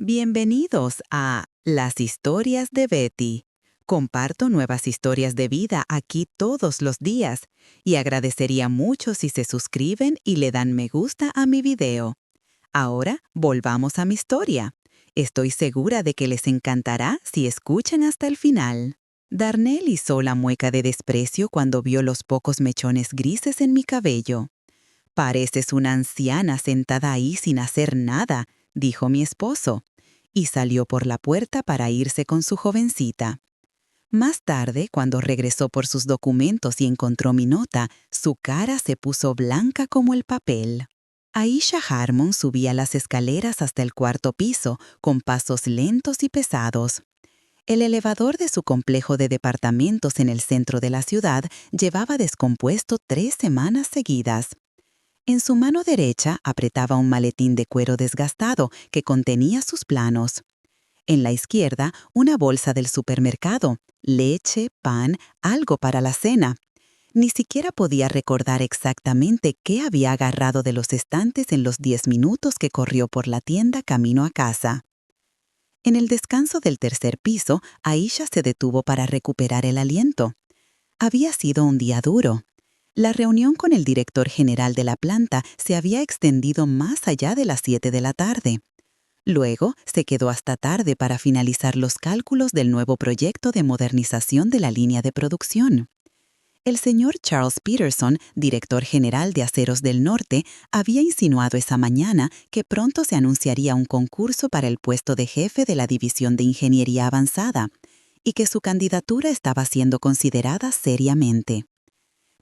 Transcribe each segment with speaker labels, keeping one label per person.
Speaker 1: Bienvenidos a Las historias de Betty. Comparto nuevas historias de vida aquí todos los días y agradecería mucho si se suscriben y le dan me gusta a mi video. Ahora volvamos a mi historia. Estoy segura de que les encantará si escuchan hasta el final. Darnell hizo la mueca de desprecio cuando vio los pocos mechones grises en mi cabello. «Pareces una anciana sentada ahí sin hacer nada», dijo mi esposo, y salió por la puerta para irse con su jovencita. Más tarde, cuando regresó por sus documentos y encontró mi nota, su cara se puso blanca como el papel. Aisha Harmon subía las escaleras hasta el cuarto piso, con pasos lentos y pesados. El elevador de su complejo de departamentos en el centro de la ciudad llevaba descompuesto 3 semanas seguidas. En su mano derecha apretaba un maletín de cuero desgastado que contenía sus planos. En la izquierda, una bolsa del supermercado, leche, pan, algo para la cena. Ni siquiera podía recordar exactamente qué había agarrado de los estantes en los 10 minutos que corrió por la tienda camino a casa. En el descanso del tercer piso, Aisha se detuvo para recuperar el aliento. Había sido un día duro. La reunión con el director general de la planta se había extendido más allá de las 7 de la tarde. Luego se quedó hasta tarde para finalizar los cálculos del nuevo proyecto de modernización de la línea de producción. El señor Charles Peterson, director general de Aceros del Norte, había insinuado esa mañana que pronto se anunciaría un concurso para el puesto de jefe de la División de Ingeniería Avanzada y que su candidatura estaba siendo considerada seriamente.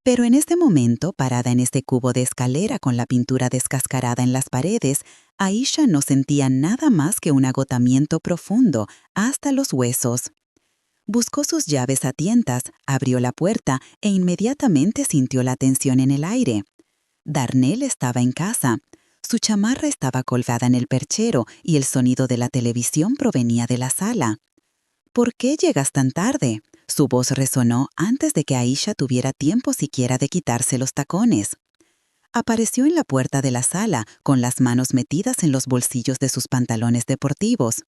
Speaker 1: Pero en este momento, parada en ese cubo de escalera con la pintura descascarada en las paredes, Aisha no sentía nada más que un agotamiento profundo, hasta los huesos. Buscó sus llaves a tientas, abrió la puerta e inmediatamente sintió la tensión en el aire. Darnell estaba en casa. Su chamarra estaba colgada en el perchero y el sonido de la televisión provenía de la sala. «¿Por qué llegas tan tarde?», su voz resonó antes de que Aisha tuviera tiempo siquiera de quitarse los tacones. Apareció en la puerta de la sala, con las manos metidas en los bolsillos de sus pantalones deportivos.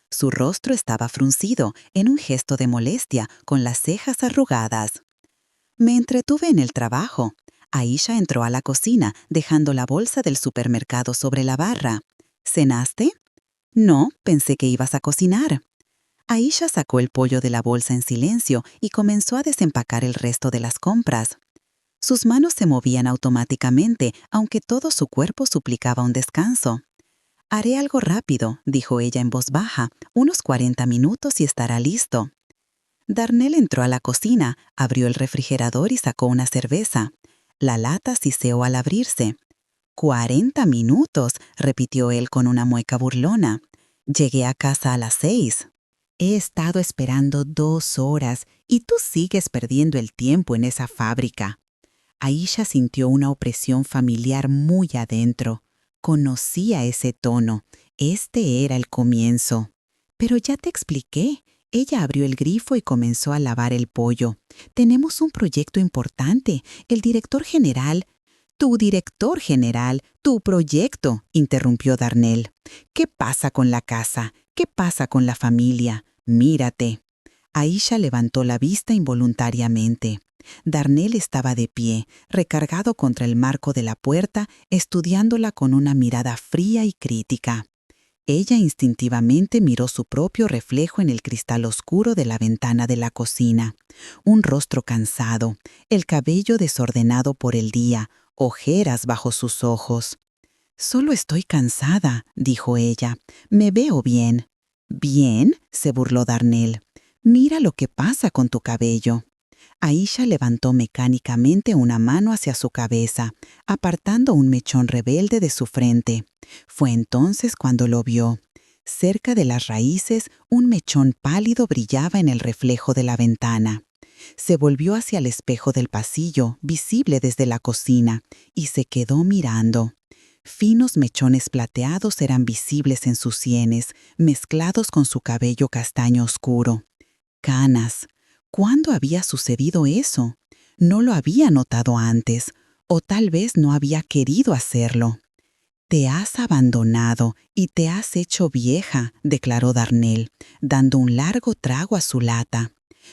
Speaker 1: Su rostro estaba fruncido, en un gesto de molestia, con las cejas arrugadas. «Me entretuve en el trabajo». Aisha entró a la cocina, dejando la bolsa del supermercado sobre la barra. «¿Cenaste?» «No, pensé que ibas a cocinar». Aisha sacó el pollo de la bolsa en silencio y comenzó a desempacar el resto de las compras. Sus manos se movían automáticamente, aunque todo su cuerpo suplicaba un descanso. «Haré algo rápido», dijo ella en voz baja, «unos 40 minutos y estará listo». Darnell entró a la cocina, abrió el refrigerador y sacó una cerveza. La lata siseó al abrirse. «40 minutos», repitió él con una mueca burlona. «Llegué a casa a las 6». «He estado esperando 2 horas y tú sigues perdiendo el tiempo en esa fábrica». Aisha sintió una opresión familiar muy adentro. Conocía ese tono. Este era el comienzo. «Pero ya te expliqué». Ella abrió el grifo y comenzó a lavar el pollo. «Tenemos un proyecto importante. El director general...» «Tu director general, tu proyecto», interrumpió Darnell. «¿Qué pasa con la casa? ¿Qué pasa con la familia? Mírate». Aisha levantó la vista involuntariamente. Darnell estaba de pie, recargado contra el marco de la puerta, estudiándola con una mirada fría y crítica. Ella instintivamente miró su propio reflejo en el cristal oscuro de la ventana de la cocina. Un rostro cansado, el cabello desordenado por el día, ojeras bajo sus ojos. «Solo estoy cansada», dijo ella. «Me veo bien». «¿Bien?», se burló Darnell. «Mira lo que pasa con tu cabello». Aisha levantó mecánicamente una mano hacia su cabeza, apartando un mechón rebelde de su frente. Fue entonces cuando lo vio. Cerca de las raíces, un mechón pálido brillaba en el reflejo de la ventana. Se volvió hacia el espejo del pasillo, visible desde la cocina, y se quedó mirando. Finos mechones plateados eran visibles en sus sienes, mezclados con su cabello castaño oscuro. Canas. ¿Cuándo había sucedido eso? No lo había notado antes, o tal vez no había querido hacerlo. Te has abandonado y te has hecho vieja, declaró Darnell, dando un largo trago a su lata.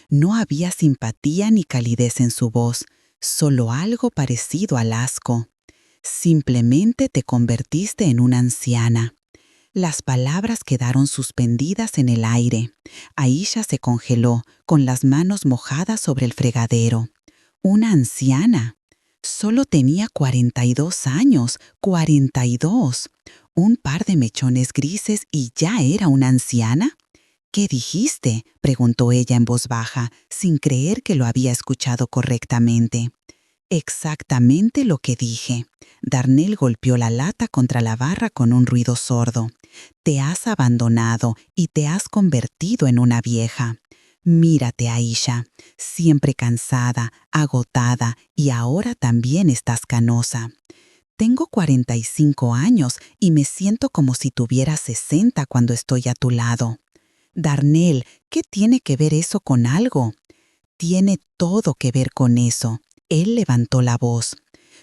Speaker 1: No había simpatía ni calidez en su voz, solo algo parecido al asco. Simplemente te convertiste en una anciana. Las palabras quedaron suspendidas en el aire. Aisha se congeló, con las manos mojadas sobre el fregadero. Una anciana. Solo tenía 42 años, 42. Un par de mechones grises y ya era una anciana. ¿Qué dijiste?, preguntó ella en voz baja, sin creer que lo había escuchado correctamente. Exactamente lo que dije. Darnell golpeó la lata contra la barra con un ruido sordo. Te has abandonado y te has convertido en una vieja. Mírate, Aisha, siempre cansada, agotada y ahora también estás canosa. Tengo 45 años y me siento como si tuviera 60 cuando estoy a tu lado. Darnell, ¿qué tiene que ver eso con algo? Tiene todo que ver con eso. Él levantó la voz.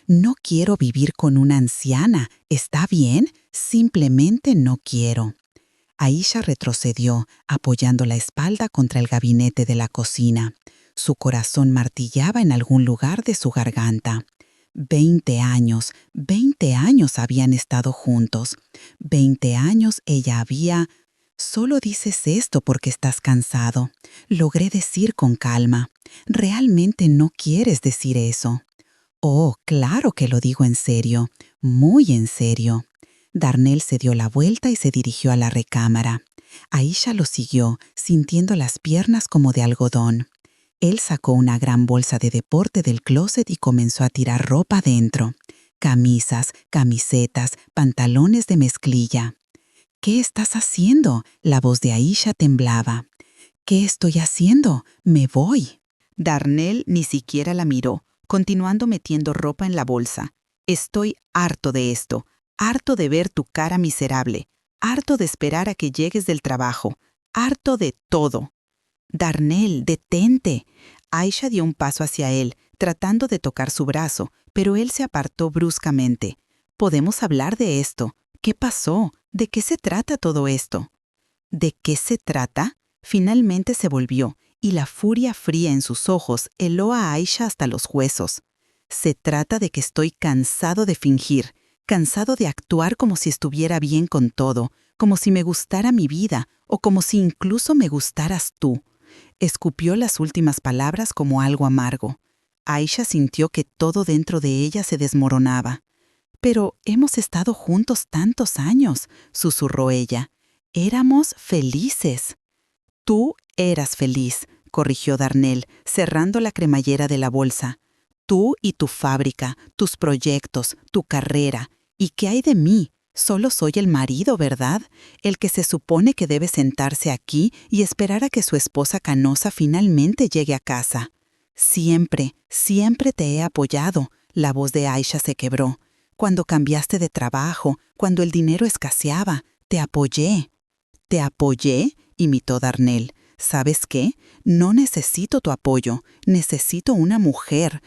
Speaker 1: No quiero vivir con una anciana, ¿está bien? Simplemente no quiero. Aisha retrocedió, apoyando la espalda contra el gabinete de la cocina. Su corazón martillaba en algún lugar de su garganta. 20 años habían estado juntos. 20 años ella había... Solo dices esto porque estás cansado. Logré decir con calma. Realmente no quieres decir eso. Oh, claro que lo digo en serio, muy en serio. Darnell se dio la vuelta y se dirigió a la recámara. Aisha lo siguió, sintiendo las piernas como de algodón. Él sacó una gran bolsa de deporte del closet y comenzó a tirar ropa dentro. Camisas, camisetas, pantalones de mezclilla. ¿Qué estás haciendo? La voz de Aisha temblaba. ¿Qué estoy haciendo? Me voy. Darnell ni siquiera la miró, continuando metiendo ropa en la bolsa. Estoy harto de esto, harto de ver tu cara miserable, harto de esperar a que llegues del trabajo, harto de todo. Darnell, detente. Aisha dio un paso hacia él, tratando de tocar su brazo, pero él se apartó bruscamente. Podemos hablar de esto. ¿Qué pasó? ¿De qué se trata todo esto? ¿De qué se trata? Finalmente se volvió, y la furia fría en sus ojos heló a Aisha hasta los huesos. Se trata de que estoy cansado de fingir, cansado de actuar como si estuviera bien con todo, como si me gustara mi vida o como si incluso me gustaras tú. Escupió las últimas palabras como algo amargo. Aisha sintió que todo dentro de ella se desmoronaba. «Pero hemos estado juntos tantos años», susurró ella. «Éramos felices». «Tú eras feliz», corrigió Darnell, cerrando la cremallera de la bolsa. «Tú y tu fábrica, tus proyectos, tu carrera. ¿Y qué hay de mí? Solo soy el marido, ¿verdad? El que se supone que debe sentarse aquí y esperar a que su esposa canosa finalmente llegue a casa». «Siempre, siempre te he apoyado», la voz de Aisha se quebró. «Cuando cambiaste de trabajo, cuando el dinero escaseaba, te apoyé». «¿Te apoyé?», imitó Darnell. «¿Sabes qué? No necesito tu apoyo. Necesito una mujer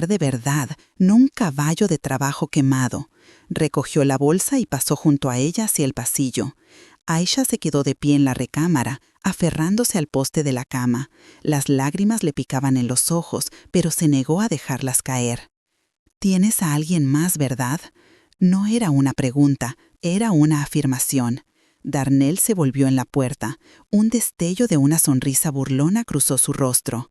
Speaker 1: de verdad, no un caballo de trabajo quemado». Recogió la bolsa y pasó junto a ella hacia el pasillo. Aisha se quedó de pie en la recámara, aferrándose al poste de la cama. Las lágrimas le picaban en los ojos, pero se negó a dejarlas caer. «¿Tienes a alguien más, verdad?». No era una pregunta, era una afirmación. Darnell se volvió en la puerta. Un destello de una sonrisa burlona cruzó su rostro.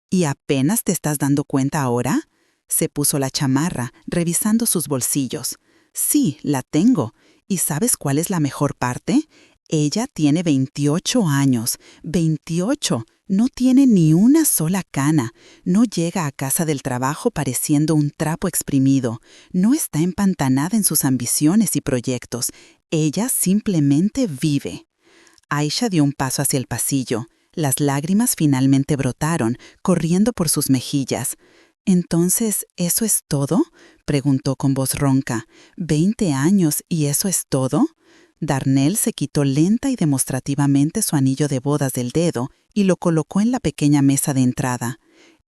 Speaker 1: «¿Y apenas te estás dando cuenta ahora?». Se puso la chamarra, revisando sus bolsillos. «Sí, la tengo. ¿Y sabes cuál es la mejor parte? Ella tiene 28 años. 28. No tiene ni una sola cana. No llega a casa del trabajo pareciendo un trapo exprimido. No está empantanada en sus ambiciones y proyectos. Ella simplemente vive». Aisha dio un paso hacia el pasillo. Las lágrimas finalmente brotaron, corriendo por sus mejillas. «¿Entonces, eso es todo?», preguntó con voz ronca. «¿20 años y eso es todo?». Darnell se quitó lenta y demostrativamente su anillo de bodas del dedo y lo colocó en la pequeña mesa de entrada.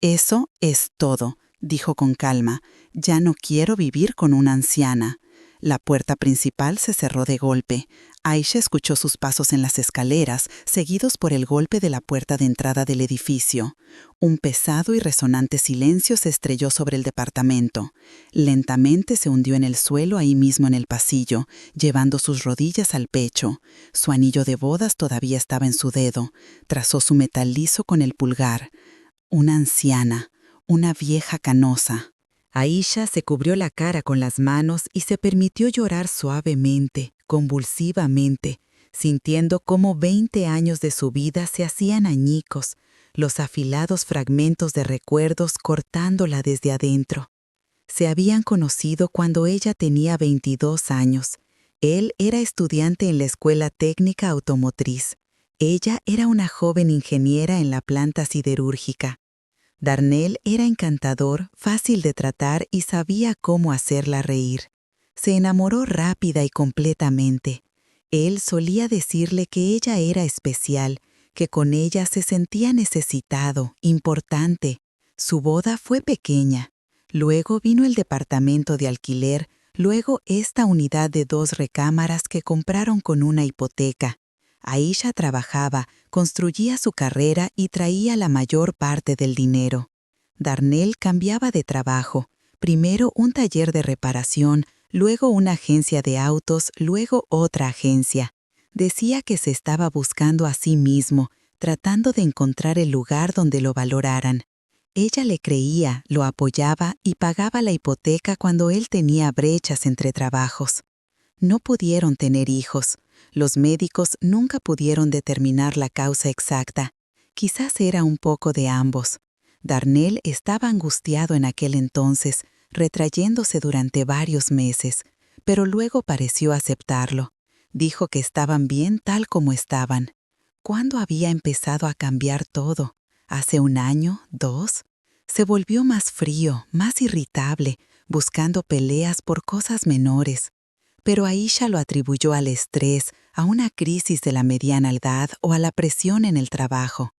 Speaker 1: «Eso es todo», dijo con calma. «Ya no quiero vivir con una anciana». La puerta principal se cerró de golpe. Aisha escuchó sus pasos en las escaleras, seguidos por el golpe de la puerta de entrada del edificio. Un pesado y resonante silencio se estrelló sobre el departamento. Lentamente se hundió en el suelo ahí mismo en el pasillo, llevando sus rodillas al pecho. Su anillo de bodas todavía estaba en su dedo. Trazó su metal liso con el pulgar. Una anciana, una vieja canosa. Aisha se cubrió la cara con las manos y se permitió llorar suavemente, convulsivamente, sintiendo cómo 20 años de su vida se hacían añicos, los afilados fragmentos de recuerdos cortándola desde adentro. Se habían conocido cuando ella tenía 22 años. Él era estudiante en la Escuela Técnica Automotriz. Ella era una joven ingeniera en la planta siderúrgica. Darnell era encantador, fácil de tratar y sabía cómo hacerla reír. Se enamoró rápida y completamente. Él solía decirle que ella era especial, que con ella se sentía necesitado, importante. Su boda fue pequeña. Luego vino el departamento de alquiler, luego esta unidad de 2 recámaras que compraron con una hipoteca. Aisha trabajaba, construía su carrera y traía la mayor parte del dinero. Darnell cambiaba de trabajo, primero un taller de reparación, luego una agencia de autos, luego otra agencia. Decía que se estaba buscando a sí mismo, tratando de encontrar el lugar donde lo valoraran. Ella le creía, lo apoyaba y pagaba la hipoteca cuando él tenía brechas entre trabajos. No pudieron tener hijos. Los médicos nunca pudieron determinar la causa exacta. Quizás era un poco de ambos. Darnell estaba angustiado en aquel entonces, retrayéndose durante varios meses, pero luego pareció aceptarlo. Dijo que estaban bien tal como estaban. ¿Cuándo había empezado a cambiar todo? ¿Hace 1 año, 2? Se volvió más frío, más irritable, buscando peleas por cosas menores. Pero Aisha lo atribuyó al estrés, a una crisis de la mediana edad o a la presión en el trabajo.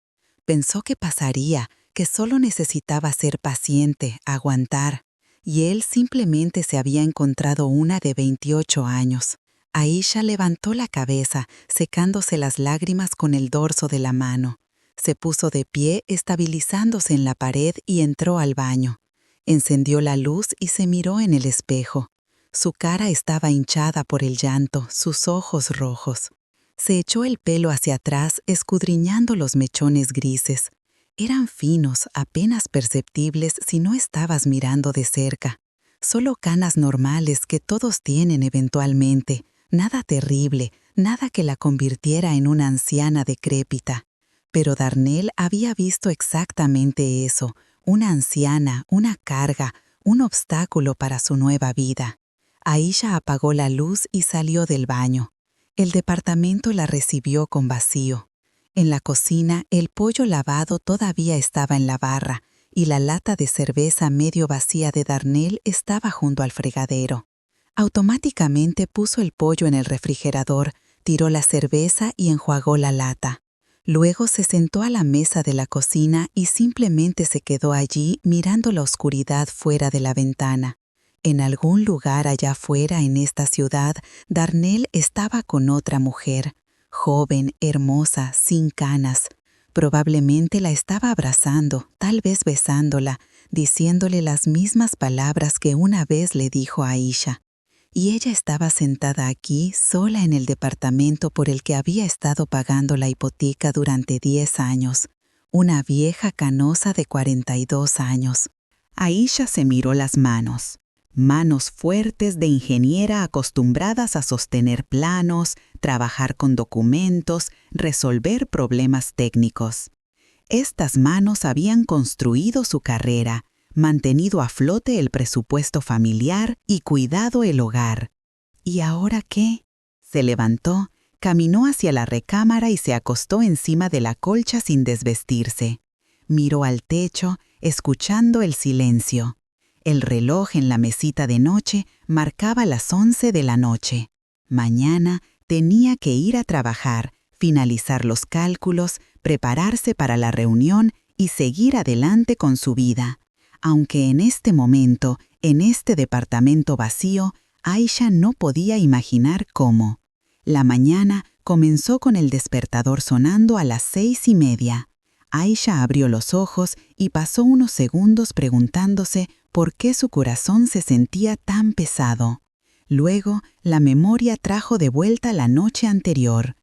Speaker 1: Pensó que pasaría, que solo necesitaba ser paciente, aguantar. Y él simplemente se había encontrado una de 28 años. Aisha levantó la cabeza, secándose las lágrimas con el dorso de la mano. Se puso de pie, estabilizándose en la pared y entró al baño. Encendió la luz y se miró en el espejo. Su cara estaba hinchada por el llanto, sus ojos rojos. Se echó el pelo hacia atrás, escudriñando los mechones grises. Eran finos, apenas perceptibles si no estabas mirando de cerca. Solo canas normales que todos tienen eventualmente. Nada terrible, nada que la convirtiera en una anciana decrépita. Pero Darnell había visto exactamente eso, una anciana, una carga, un obstáculo para su nueva vida. Aisha apagó la luz y salió del baño. El departamento la recibió con vacío. En la cocina, el pollo lavado todavía estaba en la barra y la lata de cerveza medio vacía de Darnell estaba junto al fregadero. Automáticamente puso el pollo en el refrigerador, tiró la cerveza y enjuagó la lata. Luego se sentó a la mesa de la cocina y simplemente se quedó allí mirando la oscuridad fuera de la ventana. En algún lugar allá afuera en esta ciudad, Darnell estaba con otra mujer, joven, hermosa, sin canas. Probablemente la estaba abrazando, tal vez besándola, diciéndole las mismas palabras que una vez le dijo a Aisha. Y ella estaba sentada aquí, sola en el departamento por el que había estado pagando la hipoteca durante 10 años. Una vieja canosa de 42 años. Aisha se miró las manos. Manos fuertes de ingeniera acostumbradas a sostener planos, trabajar con documentos, resolver problemas técnicos. Estas manos habían construido su carrera, mantenido a flote el presupuesto familiar y cuidado el hogar. ¿Y ahora qué? Se levantó, caminó hacia la recámara y se acostó encima de la colcha sin desvestirse. Miró al techo, escuchando el silencio. El reloj en la mesita de noche marcaba las 11 de la noche. Mañana tenía que ir a trabajar, finalizar los cálculos, prepararse para la reunión y seguir adelante con su vida. Aunque en este momento, en este departamento vacío, Aisha no podía imaginar cómo. La mañana comenzó con el despertador sonando a las 6:30. Aisha abrió los ojos y pasó unos segundos preguntándose por qué su corazón se sentía tan pesado. Luego, la memoria trajo de vuelta la noche anterior.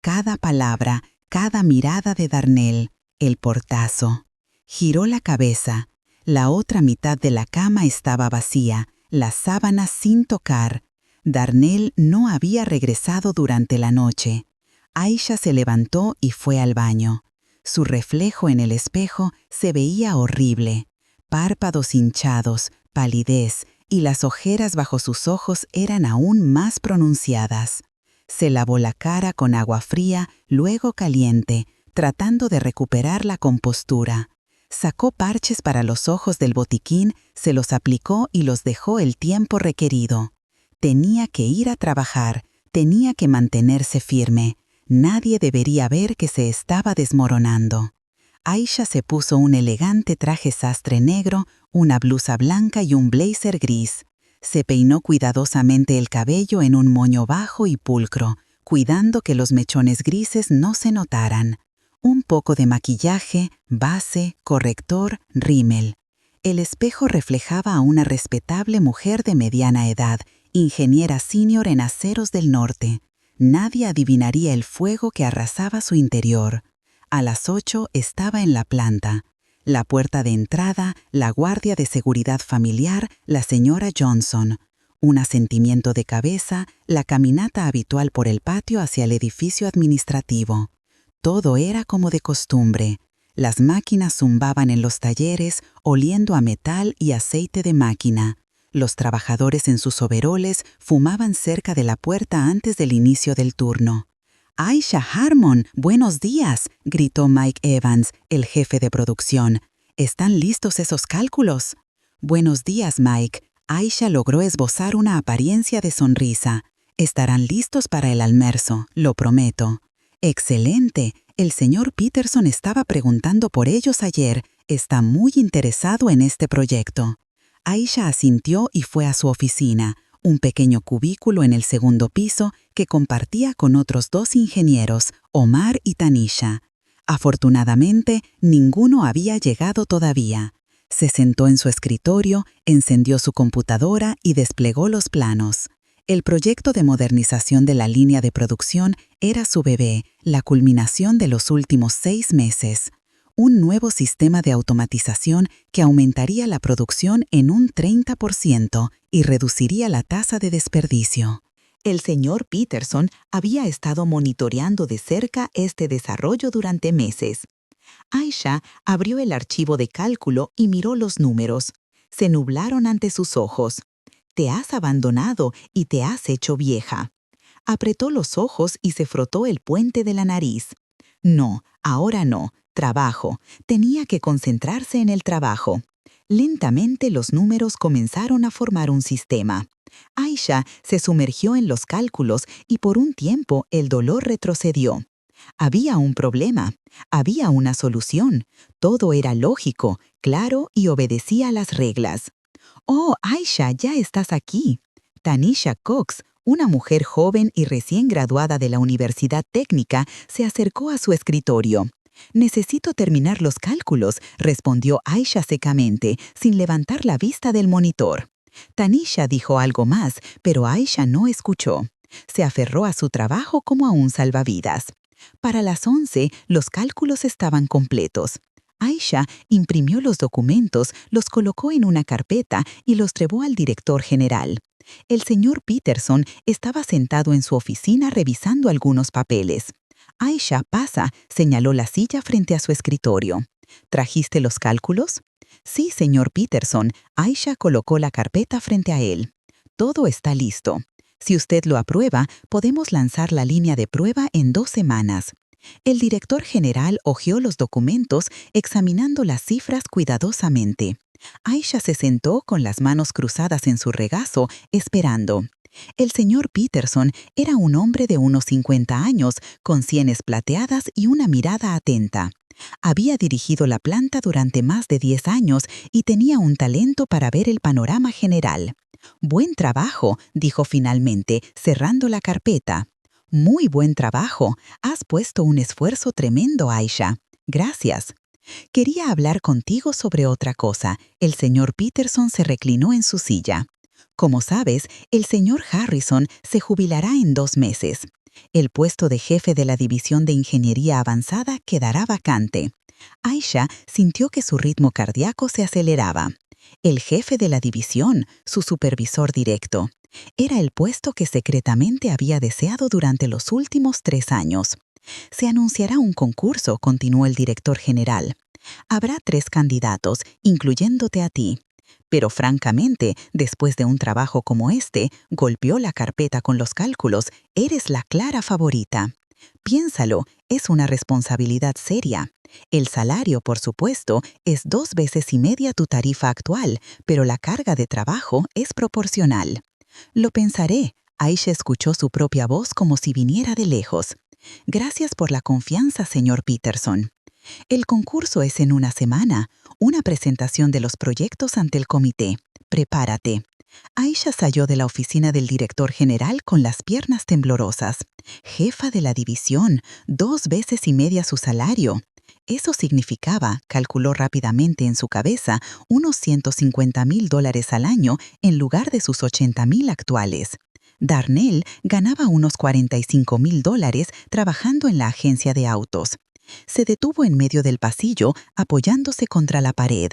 Speaker 1: Cada palabra, cada mirada de Darnell, el portazo. Giró la cabeza. La otra mitad de la cama estaba vacía, las sábanas sin tocar. Darnell no había regresado durante la noche. Aisha se levantó y fue al baño. Su reflejo en el espejo se veía horrible. Párpados hinchados, palidez y las ojeras bajo sus ojos eran aún más pronunciadas. Se lavó la cara con agua fría, luego caliente, tratando de recuperar la compostura. Sacó parches para los ojos del botiquín, se los aplicó y los dejó el tiempo requerido. Tenía que ir a trabajar, tenía que mantenerse firme. Nadie debería ver que se estaba desmoronando. Aisha se puso un elegante traje sastre negro, una blusa blanca y un blazer gris. Se peinó cuidadosamente el cabello en un moño bajo y pulcro, cuidando que los mechones grises no se notaran. Un poco de maquillaje, base, corrector, rímel. El espejo reflejaba a una respetable mujer de mediana edad, ingeniera senior en Aceros del Norte. Nadie adivinaría el fuego que arrasaba su interior. A las 8 estaba en la planta. La puerta de entrada, la guardia de seguridad familiar, la señora Johnson. Un asentimiento de cabeza, la caminata habitual por el patio hacia el edificio administrativo. Todo era como de costumbre. Las máquinas zumbaban en los talleres, oliendo a metal y aceite de máquina. Los trabajadores en sus overoles fumaban cerca de la puerta antes del inicio del turno. «Aisha Harmon, buenos días», gritó Mike Evans, el jefe de producción. «¿Están listos esos cálculos?» «Buenos días, Mike». Aisha logró esbozar una apariencia de sonrisa. «Estarán listos para el almuerzo, lo prometo». «Excelente. El señor Peterson estaba preguntando por ellos ayer. Está muy interesado en este proyecto». Aisha asintió y fue a su oficina, un pequeño cubículo en el segundo piso que compartía con otros 2 ingenieros, Omar y Tanisha. Afortunadamente, ninguno había llegado todavía. Se sentó en su escritorio, encendió su computadora y desplegó los planos. El proyecto de modernización de la línea de producción era su bebé, la culminación de los últimos 6 meses. Un nuevo sistema de automatización que aumentaría la producción en un 30% y reduciría la tasa de desperdicio. El señor Peterson había estado monitoreando de cerca este desarrollo durante meses. Aisha abrió el archivo de cálculo y miró los números. Se nublaron ante sus ojos. «Te has abandonado y te has hecho vieja». Apretó los ojos y se frotó el puente de la nariz. «No, ahora no. Trabajo. Tenía que concentrarse en el trabajo». Lentamente los números comenzaron a formar un sistema. Aisha se sumergió en los cálculos y por un tiempo el dolor retrocedió. Había un problema. Había una solución. Todo era lógico, claro y obedecía las reglas. «Oh, Aisha, ya estás aquí». Tanisha Cox, una mujer joven y recién graduada de la Universidad Técnica, se acercó a su escritorio. «Necesito terminar los cálculos», respondió Aisha secamente, sin levantar la vista del monitor. Tanisha dijo algo más, pero Aisha no escuchó. Se aferró a su trabajo como a un salvavidas. Para las 11, los cálculos estaban completos. Aisha imprimió los documentos, los colocó en una carpeta y los llevó al director general. El señor Peterson estaba sentado en su oficina revisando algunos papeles. «Aisha, pasa», señaló la silla frente a su escritorio. «¿Trajiste los cálculos?» «Sí, señor Peterson». Aisha colocó la carpeta frente a él. «Todo está listo. Si usted lo aprueba, podemos lanzar la línea de prueba en 2 semanas». El director general hojeó los documentos, examinando las cifras cuidadosamente. Aisha se sentó con las manos cruzadas en su regazo, esperando. El señor Peterson era un hombre de unos 50 años, con sienes plateadas y una mirada atenta. Había dirigido la planta durante más de 10 años y tenía un talento para ver el panorama general. «Buen trabajo», dijo finalmente, cerrando la carpeta. «Muy buen trabajo. Has puesto un esfuerzo tremendo, Aisha. Gracias». «Quería hablar contigo sobre otra cosa». El señor Peterson se reclinó en su silla. «Como sabes, el señor Harrison se jubilará en 2 meses. El puesto de jefe de la División de Ingeniería Avanzada quedará vacante». Aisha sintió que su ritmo cardíaco se aceleraba. El jefe de la división, su supervisor directo. Era el puesto que secretamente había deseado durante los últimos 3 años. «Se anunciará un concurso», continuó el director general. «Habrá 3 candidatos, incluyéndote a ti. Pero francamente, después de un trabajo como este», golpeó la carpeta con los cálculos, «eres la clara favorita. Piénsalo, es una responsabilidad seria. El salario, por supuesto, es 2 veces y media tu tarifa actual, pero la carga de trabajo es proporcional». «Lo pensaré». Aisha escuchó su propia voz como si viniera de lejos. «Gracias por la confianza, señor Peterson». «El concurso es en una semana. Una presentación de los proyectos ante el comité. Prepárate». Aisha salió de la oficina del director general con las piernas temblorosas. Jefa de la división, 2 veces y media su salario. Eso significaba, calculó rápidamente en su cabeza, unos $150,000 al año en lugar de sus $80,000 actuales. Darnell ganaba unos $45,000 trabajando en la agencia de autos. Se detuvo en medio del pasillo, apoyándose contra la pared.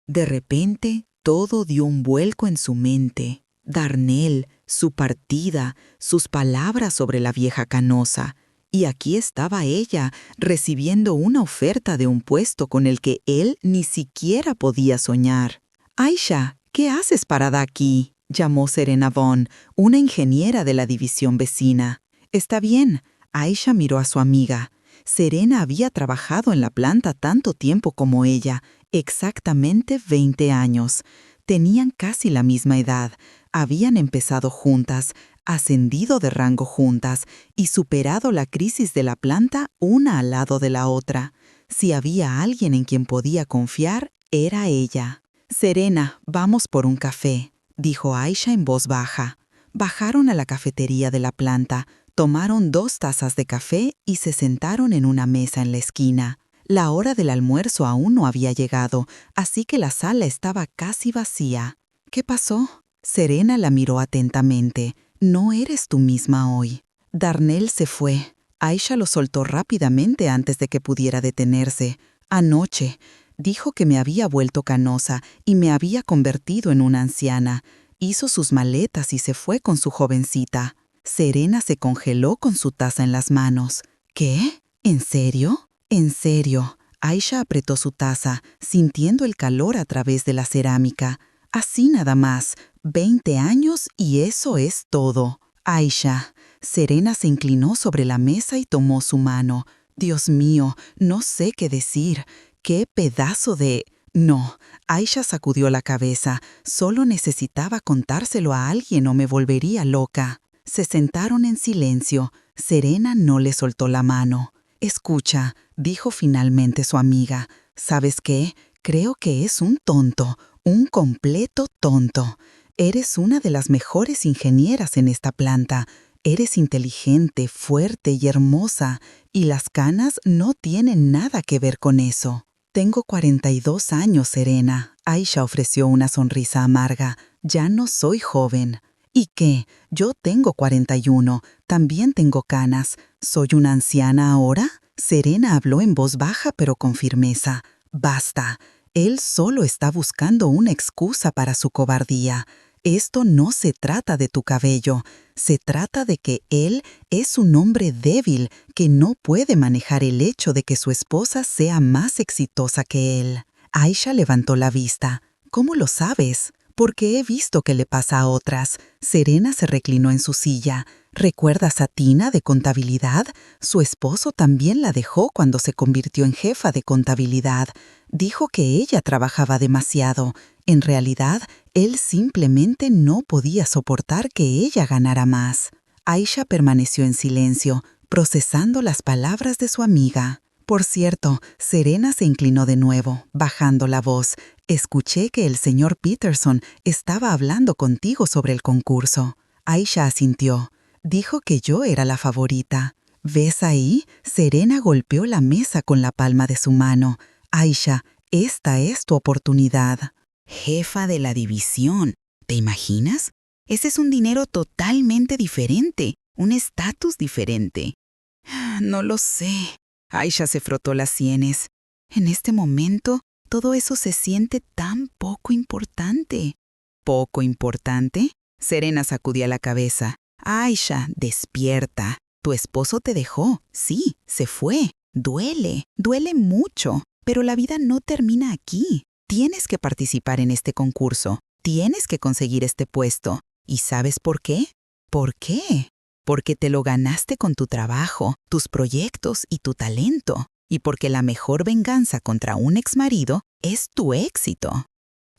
Speaker 1: De repente, todo dio un vuelco en su mente. Darnell, su partida, sus palabras sobre la vieja canosa. Y aquí estaba ella, recibiendo una oferta de un puesto con el que él ni siquiera podía soñar. «Aisha, ¿qué haces parada aquí?», llamó Serena Vaughn, una ingeniera de la división vecina. «Está bien». Aisha miró a su amiga. Serena había trabajado en la planta tanto tiempo como ella, exactamente 20 años. Tenían casi la misma edad, habían empezado juntas, ascendido de rango juntas y superado la crisis de la planta una al lado de la otra. Si había alguien en quien podía confiar, era ella. «Serena, vamos por un café», dijo Aisha en voz baja. Bajaron a la cafetería de la planta, tomaron 2 tazas de café y se sentaron en una mesa en la esquina. La hora del almuerzo aún no había llegado, así que la sala estaba casi vacía. «¿Qué pasó?». Serena la miró atentamente. «No eres tú misma hoy». Darnell se fue. Aisha lo soltó rápidamente antes de que pudiera detenerse. «Anoche. Dijo que me había vuelto canosa y me había convertido en una anciana. Hizo sus maletas y se fue con su jovencita». Serena se congeló con su taza en las manos. «¿Qué? ¿En serio?». «En serio». Aisha apretó su taza, sintiendo el calor a través de la cerámica. «Así nada más. 20 años y eso es todo». «Aisha». Serena se inclinó sobre la mesa y tomó su mano. «Dios mío, no sé qué decir. ¡Qué pedazo de...!». «No». Aisha sacudió la cabeza. «Solo necesitaba contárselo a alguien o me volvería loca». Se sentaron en silencio. Serena no le soltó la mano. «Escucha», dijo finalmente su amiga. «¿Sabes qué? Creo que es un tonto, un completo tonto. Eres una de las mejores ingenieras en esta planta. Eres inteligente, fuerte y hermosa, y las canas no tienen nada que ver con eso». «Tengo 42 años, Serena». Aisha ofreció una sonrisa amarga. «Ya no soy joven». «¿Y qué? Yo tengo 41. También tengo canas. ¿Soy una anciana ahora?». Serena habló en voz baja pero con firmeza. «Basta. Él solo está buscando una excusa para su cobardía. Esto no se trata de tu cabello. Se trata de que él es un hombre débil que no puede manejar el hecho de que su esposa sea más exitosa que él». Aisha levantó la vista. «¿Cómo lo sabes?». «Porque he visto que le pasa a otras». Serena se reclinó en su silla. ¿Recuerdas a Tina de contabilidad? Su esposo también la dejó cuando se convirtió en jefa de contabilidad. Dijo que ella trabajaba demasiado. En realidad, él simplemente no podía soportar que ella ganara más. Aisha permaneció en silencio, procesando las palabras de su amiga. Por cierto, Serena se inclinó de nuevo, bajando la voz. Escuché que el señor Peterson estaba hablando contigo sobre el concurso. Aisha asintió. Dijo que yo era la favorita. ¿Ves ahí? Serena golpeó la mesa con la palma de su mano. Aisha, esta es tu oportunidad. Jefa de la división. ¿Te imaginas? Ese es un dinero totalmente diferente, un estatus diferente. No lo sé. Aisha se frotó las sienes. En este momento, todo eso se siente tan poco importante. ¿Poco importante? Serena sacudía la cabeza. Aisha, despierta. Tu esposo te dejó. Sí, se fue. Duele mucho. Pero la vida no termina aquí. Tienes que participar en este concurso. Tienes que conseguir este puesto. ¿Y sabes por qué? ¿Por qué? Porque te lo ganaste con tu trabajo, tus proyectos y tu talento. Y porque la mejor venganza contra un exmarido es tu éxito.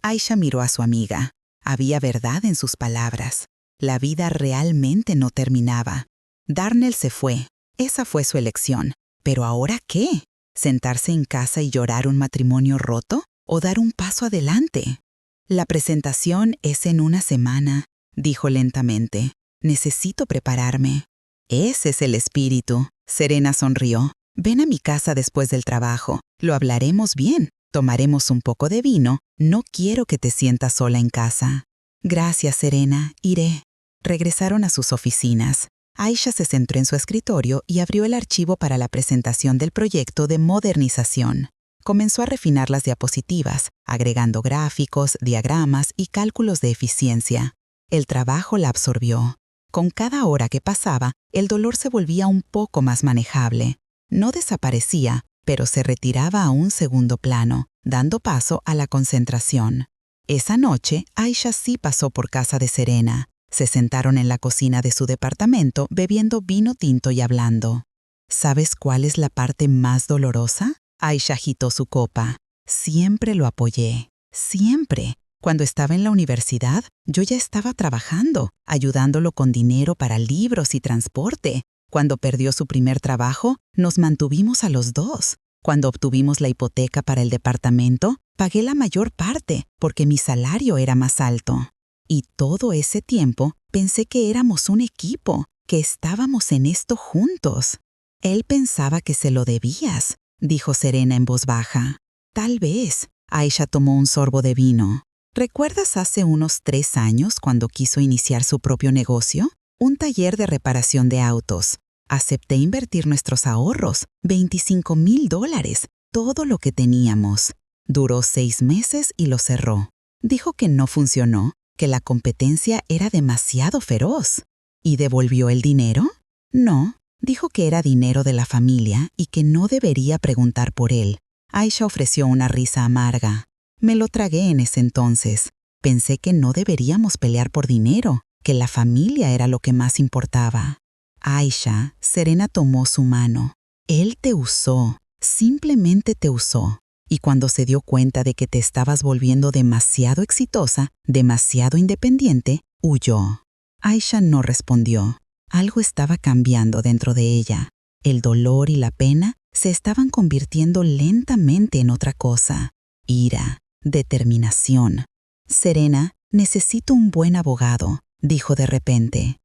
Speaker 1: Aisha miró a su amiga. Había verdad en sus palabras. La vida realmente no terminaba. Darnell se fue. Esa fue su elección. ¿Pero ahora qué? ¿Sentarse en casa y llorar un matrimonio roto? ¿O dar un paso adelante? La presentación es en una semana, dijo lentamente. Necesito prepararme. Ese es el espíritu. Serena sonrió. Ven a mi casa después del trabajo. Lo hablaremos bien. Tomaremos un poco de vino. No quiero que te sientas sola en casa. Gracias, Serena. Iré. Regresaron a sus oficinas. Aisha se centró en su escritorio y abrió el archivo para la presentación del proyecto de modernización. Comenzó a refinar las diapositivas, agregando gráficos, diagramas y cálculos de eficiencia. El trabajo la absorbió. Con cada hora que pasaba, el dolor se volvía un poco más manejable. No desaparecía, pero se retiraba a un segundo plano, dando paso a la concentración. Esa noche, Aisha sí pasó por casa de Serena. Se sentaron en la cocina de su departamento bebiendo vino tinto y hablando. ¿Sabes cuál es la parte más dolorosa? Aisha agitó su copa. Siempre lo apoyé. Siempre. Cuando estaba en la universidad, yo ya estaba trabajando, ayudándolo con dinero para libros y transporte. Cuando perdió su primer trabajo, nos mantuvimos a los dos. Cuando obtuvimos la hipoteca para el departamento, pagué la mayor parte porque mi salario era más alto. Y todo ese tiempo pensé que éramos un equipo, que estábamos en esto juntos. Él pensaba que se lo debías, dijo Serena en voz baja. Tal vez. Aisha tomó un sorbo de vino. ¿Recuerdas hace unos 3 años cuando quiso iniciar su propio negocio? Un taller de reparación de autos. Acepté invertir nuestros ahorros, $25,000, todo lo que teníamos. Duró 6 meses y lo cerró. Dijo que no funcionó, que la competencia era demasiado feroz. ¿Y devolvió el dinero? No, dijo que era dinero de la familia y que no debería preguntar por él. Aisha ofreció una risa amarga. Me lo tragué en ese entonces. Pensé que no deberíamos pelear por dinero, que la familia era lo que más importaba. Aisha, Serena tomó su mano. Él te usó, simplemente te usó. Y cuando se dio cuenta de que te estabas volviendo demasiado exitosa, demasiado independiente, huyó. Aisha no respondió. Algo estaba cambiando dentro de ella. El dolor y la pena se estaban convirtiendo lentamente en otra cosa. Ira, determinación. Serena, necesito un buen abogado, dijo de repente.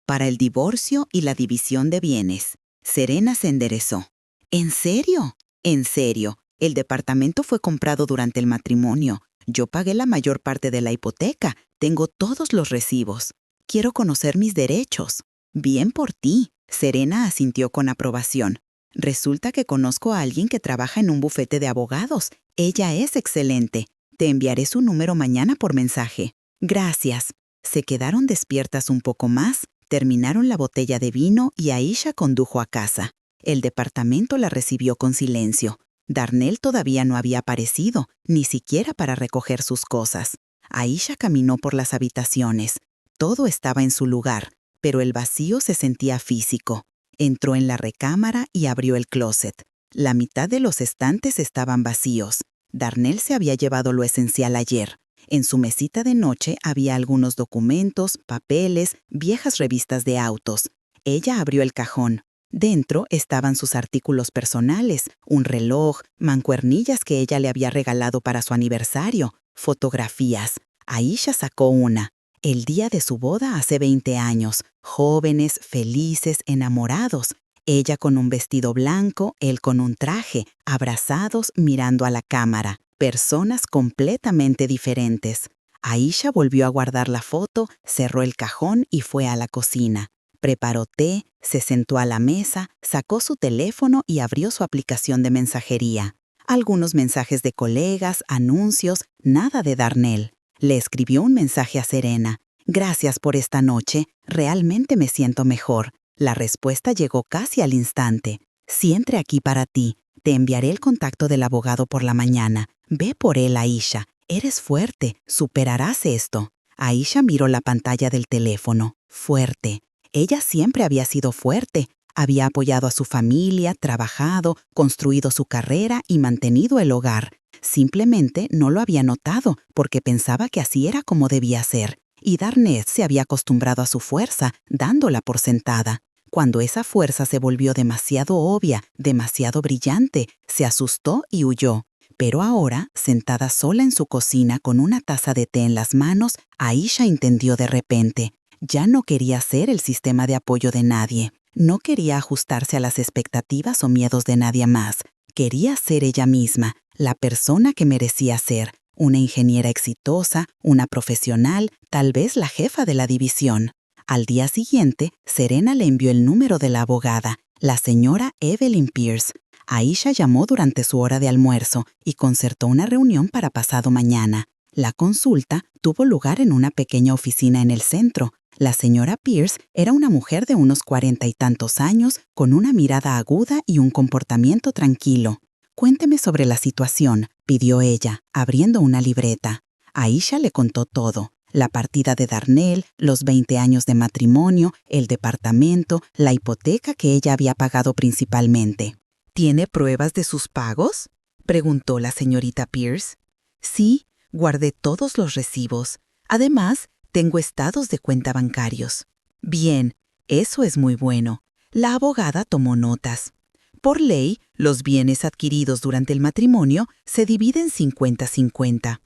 Speaker 1: Para el divorcio y la división de bienes. Serena se enderezó. ¿En serio? En serio. El departamento fue comprado durante el matrimonio. Yo pagué la mayor parte de la hipoteca. Tengo todos los recibos. Quiero conocer mis derechos. Bien por ti. Serena asintió con aprobación. Resulta que conozco a alguien que trabaja en un bufete de abogados. Ella es excelente. Te enviaré su número mañana por mensaje. Gracias. Se quedaron despiertas un poco más, terminaron la botella de vino y Aisha condujo a casa. El departamento la recibió con silencio. Darnell todavía no había aparecido, ni siquiera para recoger sus cosas. Aisha caminó por las habitaciones. Todo estaba en su lugar. pero el vacío se sentía físico. Entró en la recámara y abrió el closet. La mitad de los estantes estaban vacíos. Darnell se había llevado lo esencial ayer. En su mesita de noche había algunos documentos, papeles, viejas revistas de autos. Ella abrió el cajón. Dentro estaban sus artículos personales, un reloj, mancuernillas que ella le había regalado para su aniversario, fotografías. Aisha sacó una. El día de su boda hace 20 años, jóvenes, felices, enamorados. Ella con un vestido blanco, él con un traje, abrazados mirando a la cámara. Personas completamente diferentes. Aisha volvió a guardar la foto, cerró el cajón y fue a la cocina. Preparó té, se sentó a la mesa, sacó su teléfono y abrió su aplicación de mensajería. Algunos mensajes de colegas, anuncios, nada de Darnell. Le escribió un mensaje a Serena. «Gracias por esta noche, realmente me siento mejor». La respuesta llegó casi al instante. «Siempre aquí para ti. Te enviaré el contacto del abogado por la mañana. Ve por él, Aisha. Eres fuerte, superarás esto». Aisha miró la pantalla del teléfono. Fuerte. Ella siempre había sido fuerte. Había apoyado a su familia, trabajado, construido su carrera y mantenido el hogar. Simplemente no lo había notado porque pensaba que así era como debía ser. Y Darnell se había acostumbrado a su fuerza, dándola por sentada. Cuando esa fuerza se volvió demasiado obvia, demasiado brillante, se asustó y huyó. Pero ahora, sentada sola en su cocina con una taza de té en las manos, Aisha entendió de repente. Ya no quería ser el sistema de apoyo de nadie. No quería ajustarse a las expectativas o miedos de nadie más. Quería ser ella misma, la persona que merecía ser. Una ingeniera exitosa, una profesional, tal vez la jefa de la división. Al día siguiente, Serena le envió el número de la abogada, la señora Evelyn Pierce. Aisha llamó durante su hora de almuerzo y concertó una reunión para pasado mañana. La consulta tuvo lugar en una pequeña oficina en el centro. La señora Pierce era una mujer de unos 40 y tantos años, con una mirada aguda y un comportamiento tranquilo. «Cuénteme sobre la situación», pidió ella, abriendo una libreta. Aisha le contó todo. La partida de Darnell, los 20 años de matrimonio, el departamento, la hipoteca que ella había pagado principalmente. «¿Tiene pruebas de sus pagos?», preguntó la señorita Pierce. «Sí, guardé todos los recibos. Además, tengo estados de cuenta bancarios». «Bien, eso es muy bueno». La abogada tomó notas. Por ley, los bienes adquiridos durante el matrimonio se dividen 50-50.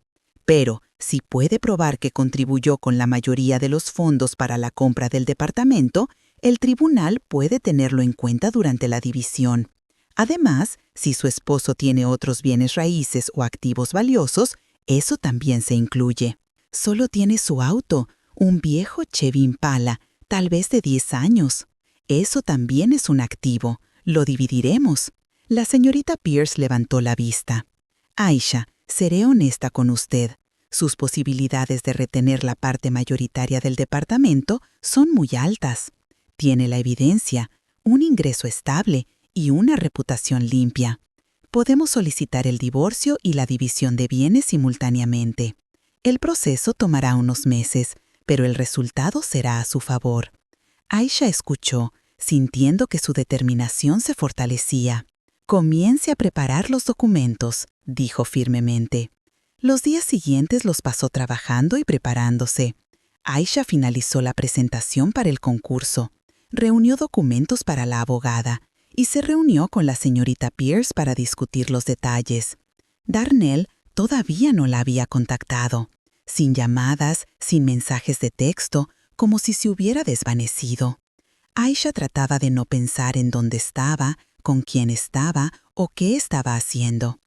Speaker 1: Pero, si puede probar que contribuyó con la mayoría de los fondos para la compra del departamento, el tribunal puede tenerlo en cuenta durante la división. Además, si su esposo tiene otros bienes raíces o activos valiosos, eso también se incluye. Solo tiene su auto, un viejo Chevy Impala, tal vez de 10 años. Eso también es un activo. Lo dividiremos. La señorita Pierce levantó la vista. «Aisha, seré honesta con usted. Sus posibilidades de retener la parte mayoritaria del departamento son muy altas. Tiene la evidencia, un ingreso estable y una reputación limpia. Podemos solicitar el divorcio y la división de bienes simultáneamente. El proceso tomará unos meses, pero el resultado será a su favor». Aisha escuchó, sintiendo que su determinación se fortalecía. «Comience a preparar los documentos», dijo firmemente. Los días siguientes los pasó trabajando y preparándose. Aisha finalizó la presentación para el concurso, reunió documentos para la abogada y se reunió con la señorita Pierce para discutir los detalles. Darnell todavía no la había contactado. Sin llamadas, sin mensajes de texto, como si se hubiera desvanecido. Aisha trataba de no pensar en dónde estaba, con quién estaba o qué estaba haciendo.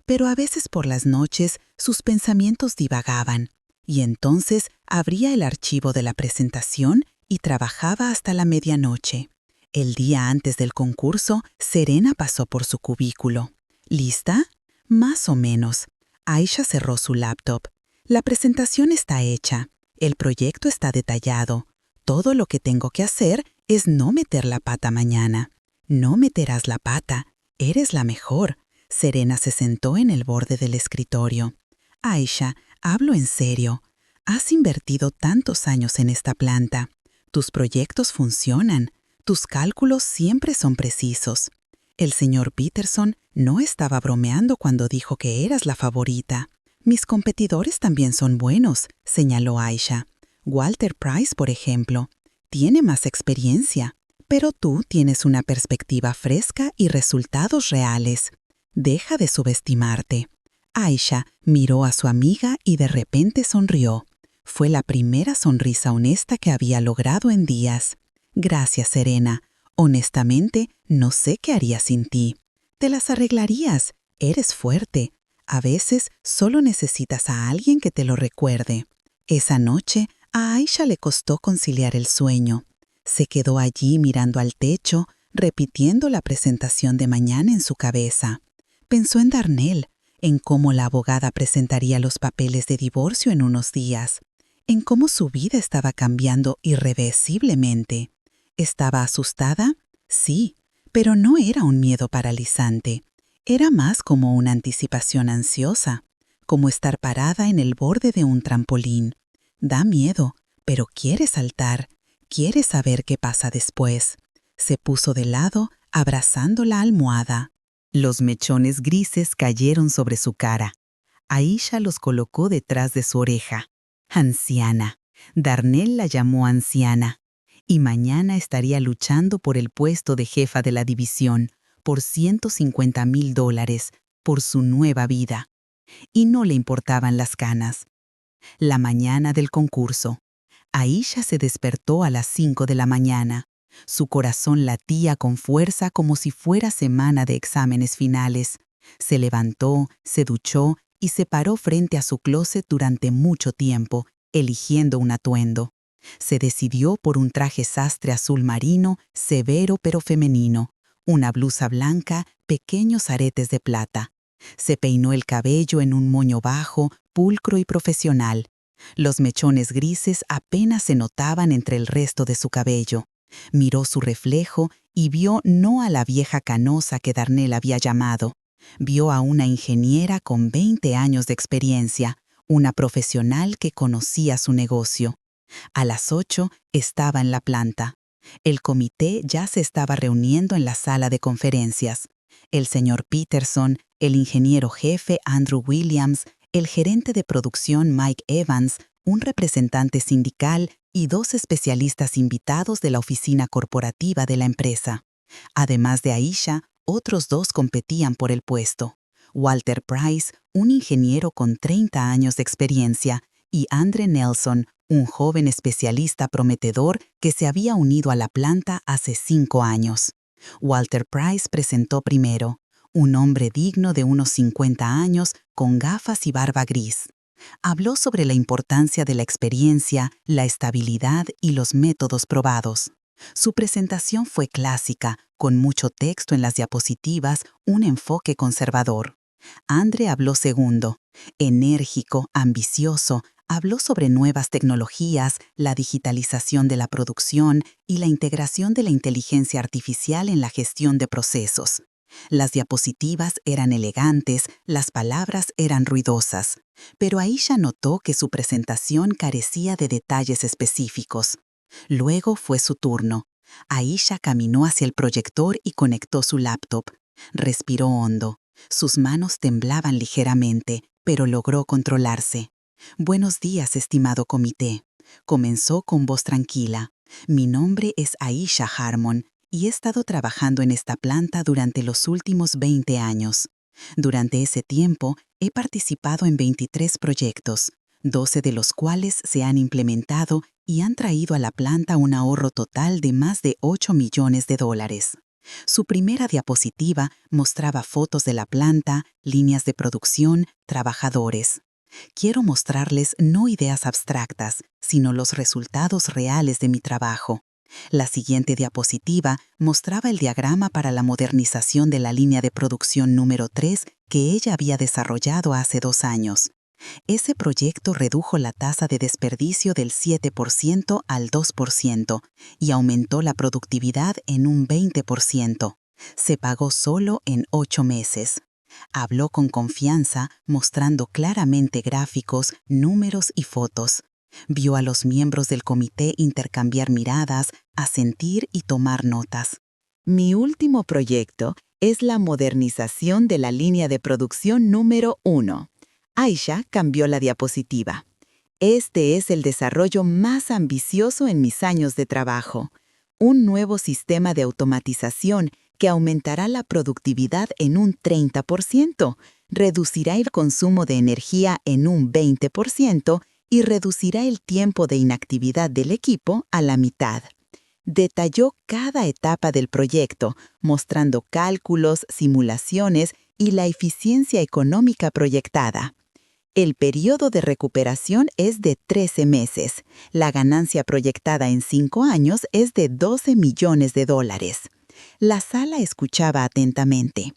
Speaker 1: Pero a veces por las noches sus pensamientos divagaban, y entonces abría el archivo de la presentación y trabajaba hasta la medianoche. El día antes del concurso, Serena pasó por su cubículo. ¿Lista? Más o menos. Aisha cerró su laptop. La presentación está hecha. El proyecto está detallado. Todo lo que tengo que hacer es no meter la pata mañana. No meterás la pata. Eres la mejor. Serena se sentó en el borde del escritorio. Aisha, hablo en serio. Has invertido tantos años en esta planta. Tus proyectos funcionan. Tus cálculos siempre son precisos. El señor Peterson no estaba bromeando cuando dijo que eras la favorita. Mis competidores también son buenos, señaló Aisha. Walter Price, por ejemplo, tiene más experiencia, pero tú tienes una perspectiva fresca y resultados reales. Deja de subestimarte. Aisha miró a su amiga y de repente sonrió. Fue la primera sonrisa honesta que había logrado en días. Gracias, Serena. Honestamente, no sé qué haría sin ti. Te las arreglarías. Eres fuerte. A veces solo necesitas a alguien que te lo recuerde. Esa noche, a Aisha le costó conciliar el sueño. Se quedó allí mirando al techo, repitiendo la presentación de mañana en su cabeza. Pensó en Darnell, en cómo la abogada presentaría los papeles de divorcio en unos días, en cómo su vida estaba cambiando irreversiblemente. ¿Estaba asustada? Sí, pero no era un miedo paralizante. Era más como una anticipación ansiosa, como estar parada en el borde de un trampolín. Da miedo, pero quiere saltar, quiere saber qué pasa después. Se puso de lado, abrazando la almohada. Los mechones grises cayeron sobre su cara. Aisha los colocó detrás de su oreja. Anciana. Darnell la llamó anciana. Y mañana estaría luchando por el puesto de jefa de la división, por $150,000, por su nueva vida. Y no le importaban las canas. La mañana del concurso. Aisha se despertó a las 5 de la mañana. Su corazón latía con fuerza como si fuera semana de exámenes finales. Se levantó, se duchó y se paró frente a su closet durante mucho tiempo, eligiendo un atuendo. Se decidió por un traje sastre azul marino, severo pero femenino, una blusa blanca, pequeños aretes de plata. Se peinó el cabello en un moño bajo, pulcro y profesional. Los mechones grises apenas se notaban entre el resto de su cabello. Miró su reflejo y vio no a la vieja canosa que Darnell había llamado. Vio a una ingeniera con 20 años de experiencia, una profesional que conocía su negocio. A las 8 estaba en la planta. El comité ya se estaba reuniendo en la sala de conferencias. El señor Peterson, el ingeniero jefe Andrew Williams, el gerente de producción Mike Evans, un representante sindical y 2 especialistas invitados de la oficina corporativa de la empresa. Además de Aisha, otros 2 competían por el puesto. Walter Price, un ingeniero con 30 años de experiencia, y Andre Nelson, un joven especialista prometedor que se había unido a la planta hace 5 años. Walter Price presentó primero, un hombre digno de unos 50 años con gafas y barba gris. Habló sobre la importancia de la experiencia, la estabilidad y los métodos probados. Su presentación fue clásica, con mucho texto en las diapositivas, un enfoque conservador. Andre habló segundo, enérgico, ambicioso, habló sobre nuevas tecnologías, la digitalización de la producción y la integración de la inteligencia artificial en la gestión de procesos. Las diapositivas eran elegantes, las palabras eran ruidosas, pero Aisha notó que su presentación carecía de detalles específicos. Luego fue su turno. Aisha caminó hacia el proyector y conectó su laptop. Respiró hondo. Sus manos temblaban ligeramente, pero logró controlarse. «Buenos días, estimado comité», comenzó con voz tranquila. «Mi nombre es Aisha Harmon y he estado trabajando en esta planta durante los últimos 20 años. Durante ese tiempo he participado en 23 proyectos, 12 de los cuales se han implementado y han traído a la planta un ahorro total de más de $8 millones. Su primera diapositiva mostraba fotos de la planta, líneas de producción, trabajadores. Quiero mostrarles no ideas abstractas, sino los resultados reales de mi trabajo. La siguiente diapositiva mostraba el diagrama para la modernización de la línea de producción número 3 que ella había desarrollado hace 2 años. Ese proyecto redujo la tasa de desperdicio del 7% al 2% y aumentó la productividad en un 20%. Se pagó solo en 8 meses. Habló con confianza, mostrando claramente gráficos, números y fotos. Vio a los miembros del comité intercambiar miradas, asentir y tomar notas. Mi último proyecto es la modernización de la línea de producción número 1. Aisha cambió la diapositiva. Este es el desarrollo más ambicioso en mis años de trabajo. Un nuevo sistema de automatización que aumentará la productividad en un 30%, reducirá el consumo de energía en un 20% y reducirá el tiempo de inactividad del equipo a la mitad. Detalló cada etapa del proyecto, mostrando cálculos, simulaciones y la eficiencia económica proyectada. El periodo de recuperación es de 13 meses. La ganancia proyectada en 5 años es de $12 millones. La sala escuchaba atentamente.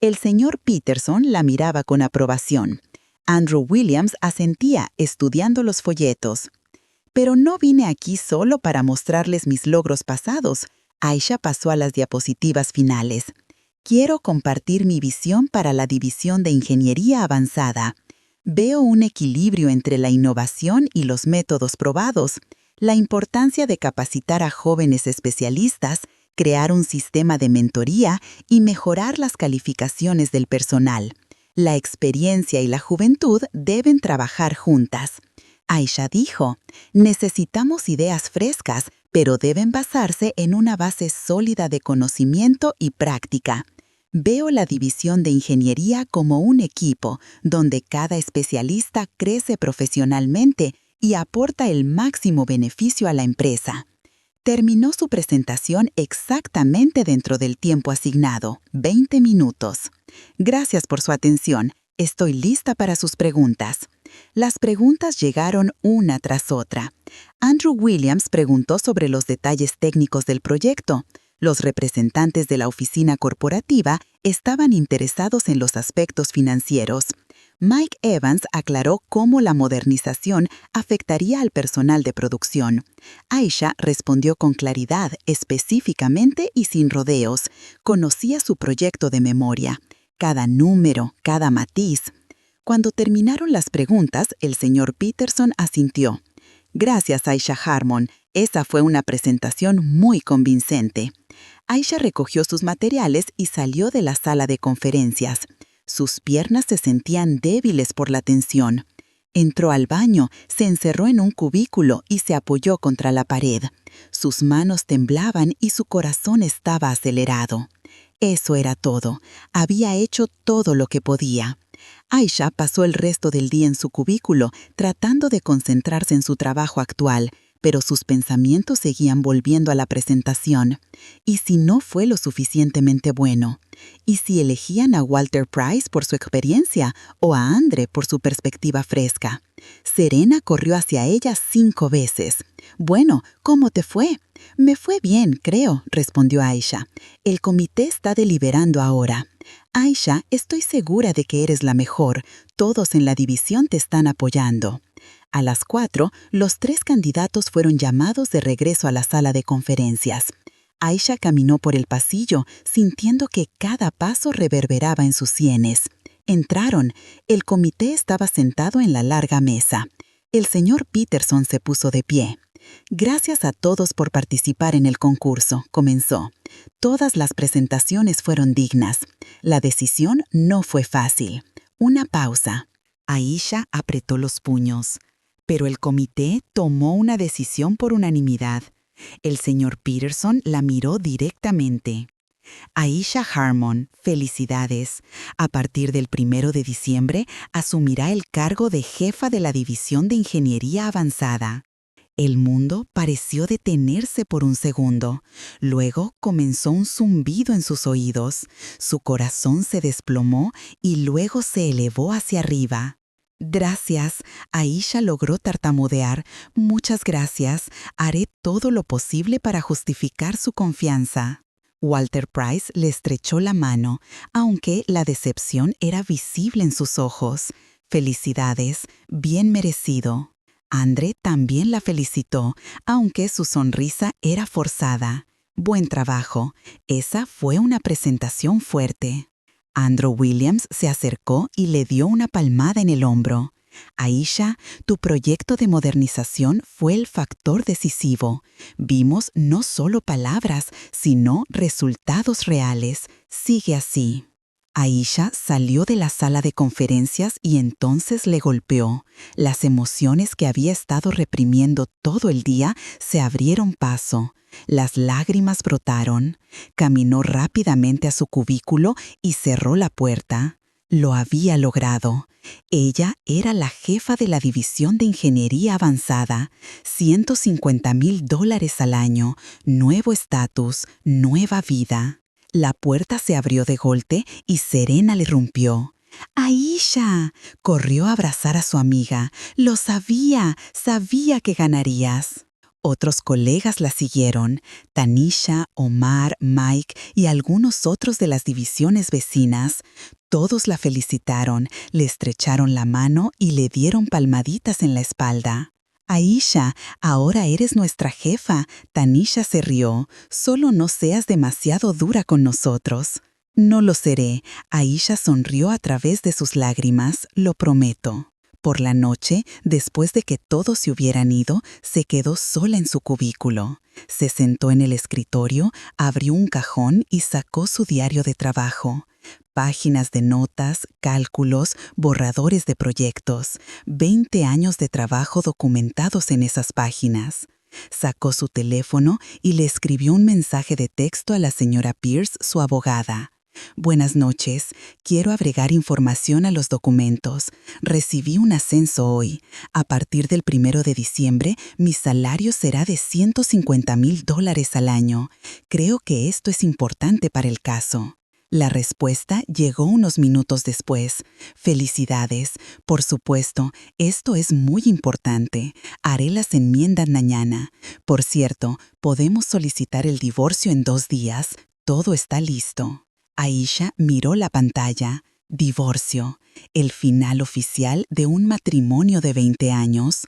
Speaker 1: El señor Peterson la miraba con aprobación. Andrew Williams asentía estudiando los folletos. Pero no vine aquí solo para mostrarles mis logros pasados. Aisha pasó a las diapositivas finales. Quiero compartir mi visión para la división de ingeniería avanzada. Veo un equilibrio entre la innovación y los métodos probados, la importancia de capacitar a jóvenes especialistas, crear un sistema de mentoría y mejorar las calificaciones del personal. La experiencia y la juventud deben trabajar juntas. Aisha dijo, necesitamos ideas frescas, pero deben basarse en una base sólida de conocimiento y práctica. Veo la división de ingeniería como un equipo donde cada especialista crece profesionalmente y aporta el máximo beneficio a la empresa. Terminó su presentación exactamente dentro del tiempo asignado, 20 minutos. Gracias por su atención. Estoy lista para sus preguntas. Las preguntas llegaron una tras otra. Andrew Williams preguntó sobre los detalles técnicos del proyecto. Los representantes de la oficina corporativa estaban interesados en los aspectos financieros. Mike Evans aclaró cómo la modernización afectaría al personal de producción. Aisha respondió con claridad, específicamente y sin rodeos. Conocía su proyecto de memoria. Cada número, cada matiz. Cuando terminaron las preguntas, el señor Peterson asintió. Gracias, Aisha Harmon. Esa fue una presentación muy convincente. Aisha recogió sus materiales y salió de la sala de conferencias. Sus piernas se sentían débiles por la tensión. Entró al baño, se encerró en un cubículo y se apoyó contra la pared. Sus manos temblaban y su corazón estaba acelerado. Eso era todo. Había hecho todo lo que podía. Aisha pasó el resto del día en su cubículo, tratando de concentrarse en su trabajo actual, pero sus pensamientos seguían volviendo a la presentación. ¿Y si no fue lo suficientemente bueno? ¿Y si elegían a Walter Price por su experiencia o a Andre por su perspectiva fresca? Serena corrió hacia ella 5 veces. «Bueno, ¿cómo te fue?» «Me fue bien, creo», respondió Aisha. «El comité está deliberando ahora». «Aisha, estoy segura de que eres la mejor. Todos en la división te están apoyando». A las 4, los 3 candidatos fueron llamados de regreso a la sala de conferencias. Aisha caminó por el pasillo, sintiendo que cada paso reverberaba en sus sienes. Entraron. El comité estaba sentado en la larga mesa. El señor Peterson se puso de pie. «Gracias a todos por participar en el concurso», comenzó. «Todas las presentaciones fueron dignas. La decisión no fue fácil». Una pausa. Aisha apretó los puños. Pero el comité tomó una decisión por unanimidad. El señor Peterson la miró directamente. «Aisha Harmon, felicidades. A partir del 1 de diciembre asumirá el cargo de jefa de la División de Ingeniería Avanzada». El mundo pareció detenerse por un segundo. Luego comenzó un zumbido en sus oídos. Su corazón se desplomó y luego se elevó hacia arriba. «Gracias», Aisha logró tartamudear. «Muchas gracias. Haré todo lo posible para justificar su confianza». Walter Price le estrechó la mano, aunque la decepción era visible en sus ojos. «Felicidades, bien merecido». Andre también la felicitó, aunque su sonrisa era forzada. «Buen trabajo. Esa fue una presentación fuerte». Andrew Williams se acercó y le dio una palmada en el hombro. Aisha, tu proyecto de modernización fue el factor decisivo. Vimos no solo palabras, sino resultados reales. Sigue así. Aisha salió de la sala de conferencias y entonces le golpeó. Las emociones que había estado reprimiendo todo el día se abrieron paso. Las lágrimas brotaron. Caminó rápidamente a su cubículo y cerró la puerta. Lo había logrado. Ella era la jefa de la división de ingeniería avanzada. $150,000 al año, nuevo estatus, nueva vida. La puerta se abrió de golpe y Serena le rompió. ¡Aisha! Corrió a abrazar a su amiga. Lo sabía, sabía que ganarías. Otros colegas la siguieron. Tanisha, Omar, Mike y algunos otros de las divisiones vecinas. Todos la felicitaron, le estrecharon la mano y le dieron palmaditas en la espalda. Aisha, ahora eres nuestra jefa. Tanisha se rió. Solo no seas demasiado dura con nosotros. No lo seré. Aisha sonrió a través de sus lágrimas, lo prometo. Por la noche, después de que todos se hubieran ido, se quedó sola en su cubículo. Se sentó en el escritorio, abrió un cajón y sacó su diario de trabajo. Páginas de notas, cálculos, borradores de proyectos. 20 años de trabajo documentados en esas páginas. Sacó su teléfono y le escribió un mensaje de texto a la señora Pierce, su abogada. Buenas noches. Quiero agregar información a los documentos. Recibí un ascenso hoy. A partir del 1 de diciembre, mi salario será de $150,000 al año. Creo que esto es importante para el caso. La respuesta llegó unos minutos después. Felicidades. Por supuesto, esto es muy importante. Haré las enmiendas mañana. Por cierto, podemos solicitar el divorcio en 2 días. Todo está listo. Aisha miró la pantalla. Divorcio. El final oficial de un matrimonio de 20 años.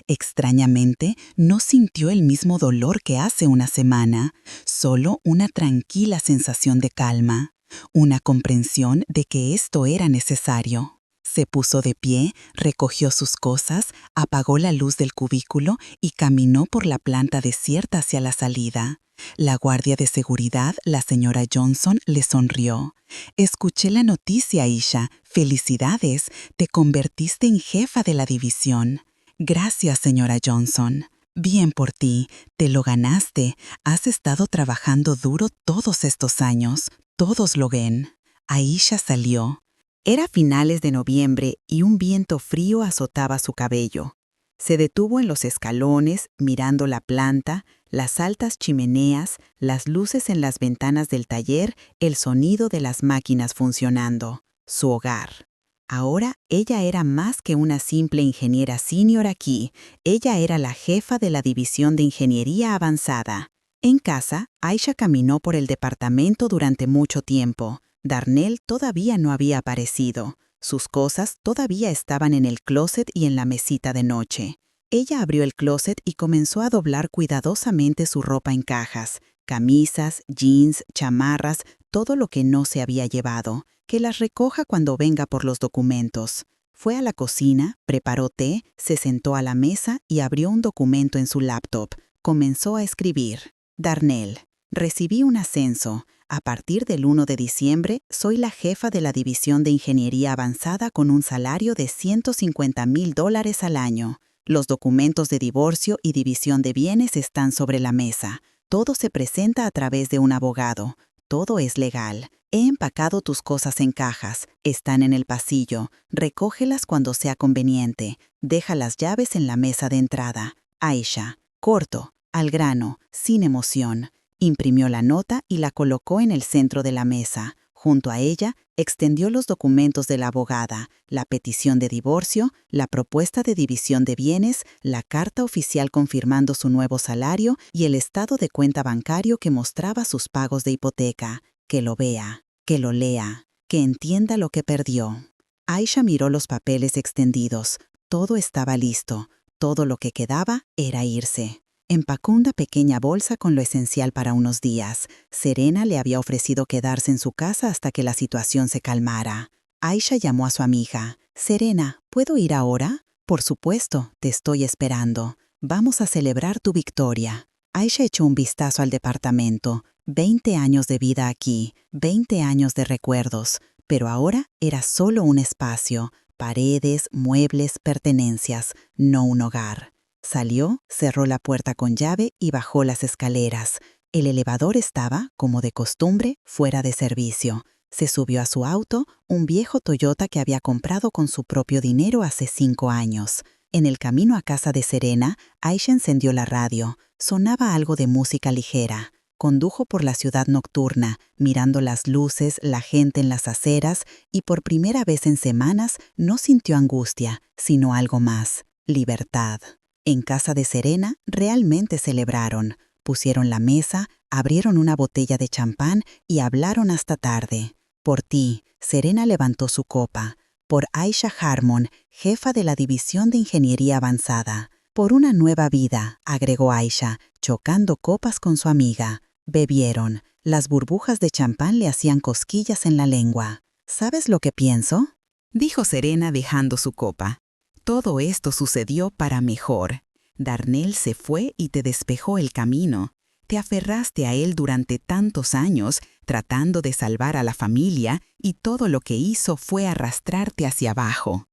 Speaker 1: Extrañamente, no sintió el mismo dolor que hace una semana, solo una tranquila sensación de calma. Una comprensión de que esto era necesario. Se puso de pie, recogió sus cosas, apagó la luz del cubículo y caminó por la planta desierta hacia la salida. La guardia de seguridad, la señora Johnson, le sonrió. Escuché la noticia, Aisha. Felicidades, te convertiste en jefa de la división. Gracias, señora Johnson. Bien por ti, te lo ganaste. Has estado trabajando duro todos estos años. Todos lo ven. Aisha salió. Era finales de noviembre y un viento frío azotaba su cabello. Se detuvo en los escalones, mirando la planta, las altas chimeneas, las luces en las ventanas del taller, el sonido de las máquinas funcionando. Su hogar. Ahora ella era más que una simple ingeniera senior aquí. Ella era la jefa de la división de ingeniería avanzada. En casa, Aisha caminó por el departamento durante mucho tiempo. Darnell todavía no había aparecido. Sus cosas todavía estaban en el closet y en la mesita de noche. Ella abrió el closet y comenzó a doblar cuidadosamente su ropa en cajas. Camisas, jeans, chamarras, todo lo que no se había llevado. Que las recoja cuando venga por los documentos. Fue a la cocina, preparó té, se sentó a la mesa y abrió un documento en su laptop. Comenzó a escribir. Darnell, recibí un ascenso. A partir del 1 de diciembre, soy la jefa de la división de ingeniería avanzada con un salario de $150,000 al año. Los documentos de divorcio y división de bienes están sobre la mesa. Todo se presenta a través de un abogado. Todo es legal. He empacado tus cosas en cajas. Están en el pasillo. Recógelas cuando sea conveniente. Deja las llaves en la mesa de entrada. Aisha. Corto. Al grano, sin emoción. Imprimió la nota y la colocó en el centro de la mesa. Junto a ella, extendió los documentos de la abogada, la petición de divorcio, la propuesta de división de bienes, la carta oficial confirmando su nuevo salario y el estado de cuenta bancario que mostraba sus pagos de hipoteca. Que lo vea, que lo lea, que entienda lo que perdió. Aisha miró los papeles extendidos. Todo estaba listo. Todo lo que quedaba era irse. Empacó una pequeña bolsa con lo esencial para unos días. Serena le había ofrecido quedarse en su casa hasta que la situación se calmara. Aisha llamó a su amiga. Serena, ¿puedo ir ahora? Por supuesto, te estoy esperando. Vamos a celebrar tu victoria. Aisha echó un vistazo al departamento. 20 años de vida aquí, 20 años de recuerdos, pero ahora era solo un espacio, paredes, muebles, pertenencias, no un hogar. Salió, cerró la puerta con llave y bajó las escaleras. El elevador estaba, como de costumbre, fuera de servicio. Se subió a su auto, un viejo Toyota que había comprado con su propio dinero hace 5 años. En el camino a casa de Serena, Aisha encendió la radio. Sonaba algo de música ligera. Condujo por la ciudad nocturna, mirando las luces, la gente en las aceras, y por primera vez en semanas no sintió angustia, sino algo más: libertad. En casa de Serena realmente celebraron. Pusieron la mesa, abrieron una botella de champán y hablaron hasta tarde. Por ti, Serena levantó su copa. Por Aisha Harmon, jefa de la División de Ingeniería Avanzada. Por una nueva vida, agregó Aisha, chocando copas con su amiga. Bebieron. Las burbujas de champán le hacían cosquillas en la lengua. ¿Sabes lo que pienso?, dijo Serena dejando su copa. Todo esto sucedió para mejor. Darnell se fue y te despejó el camino. Te aferraste a él durante tantos años, tratando de salvar a la familia, y todo lo que hizo fue arrastrarte hacia abajo.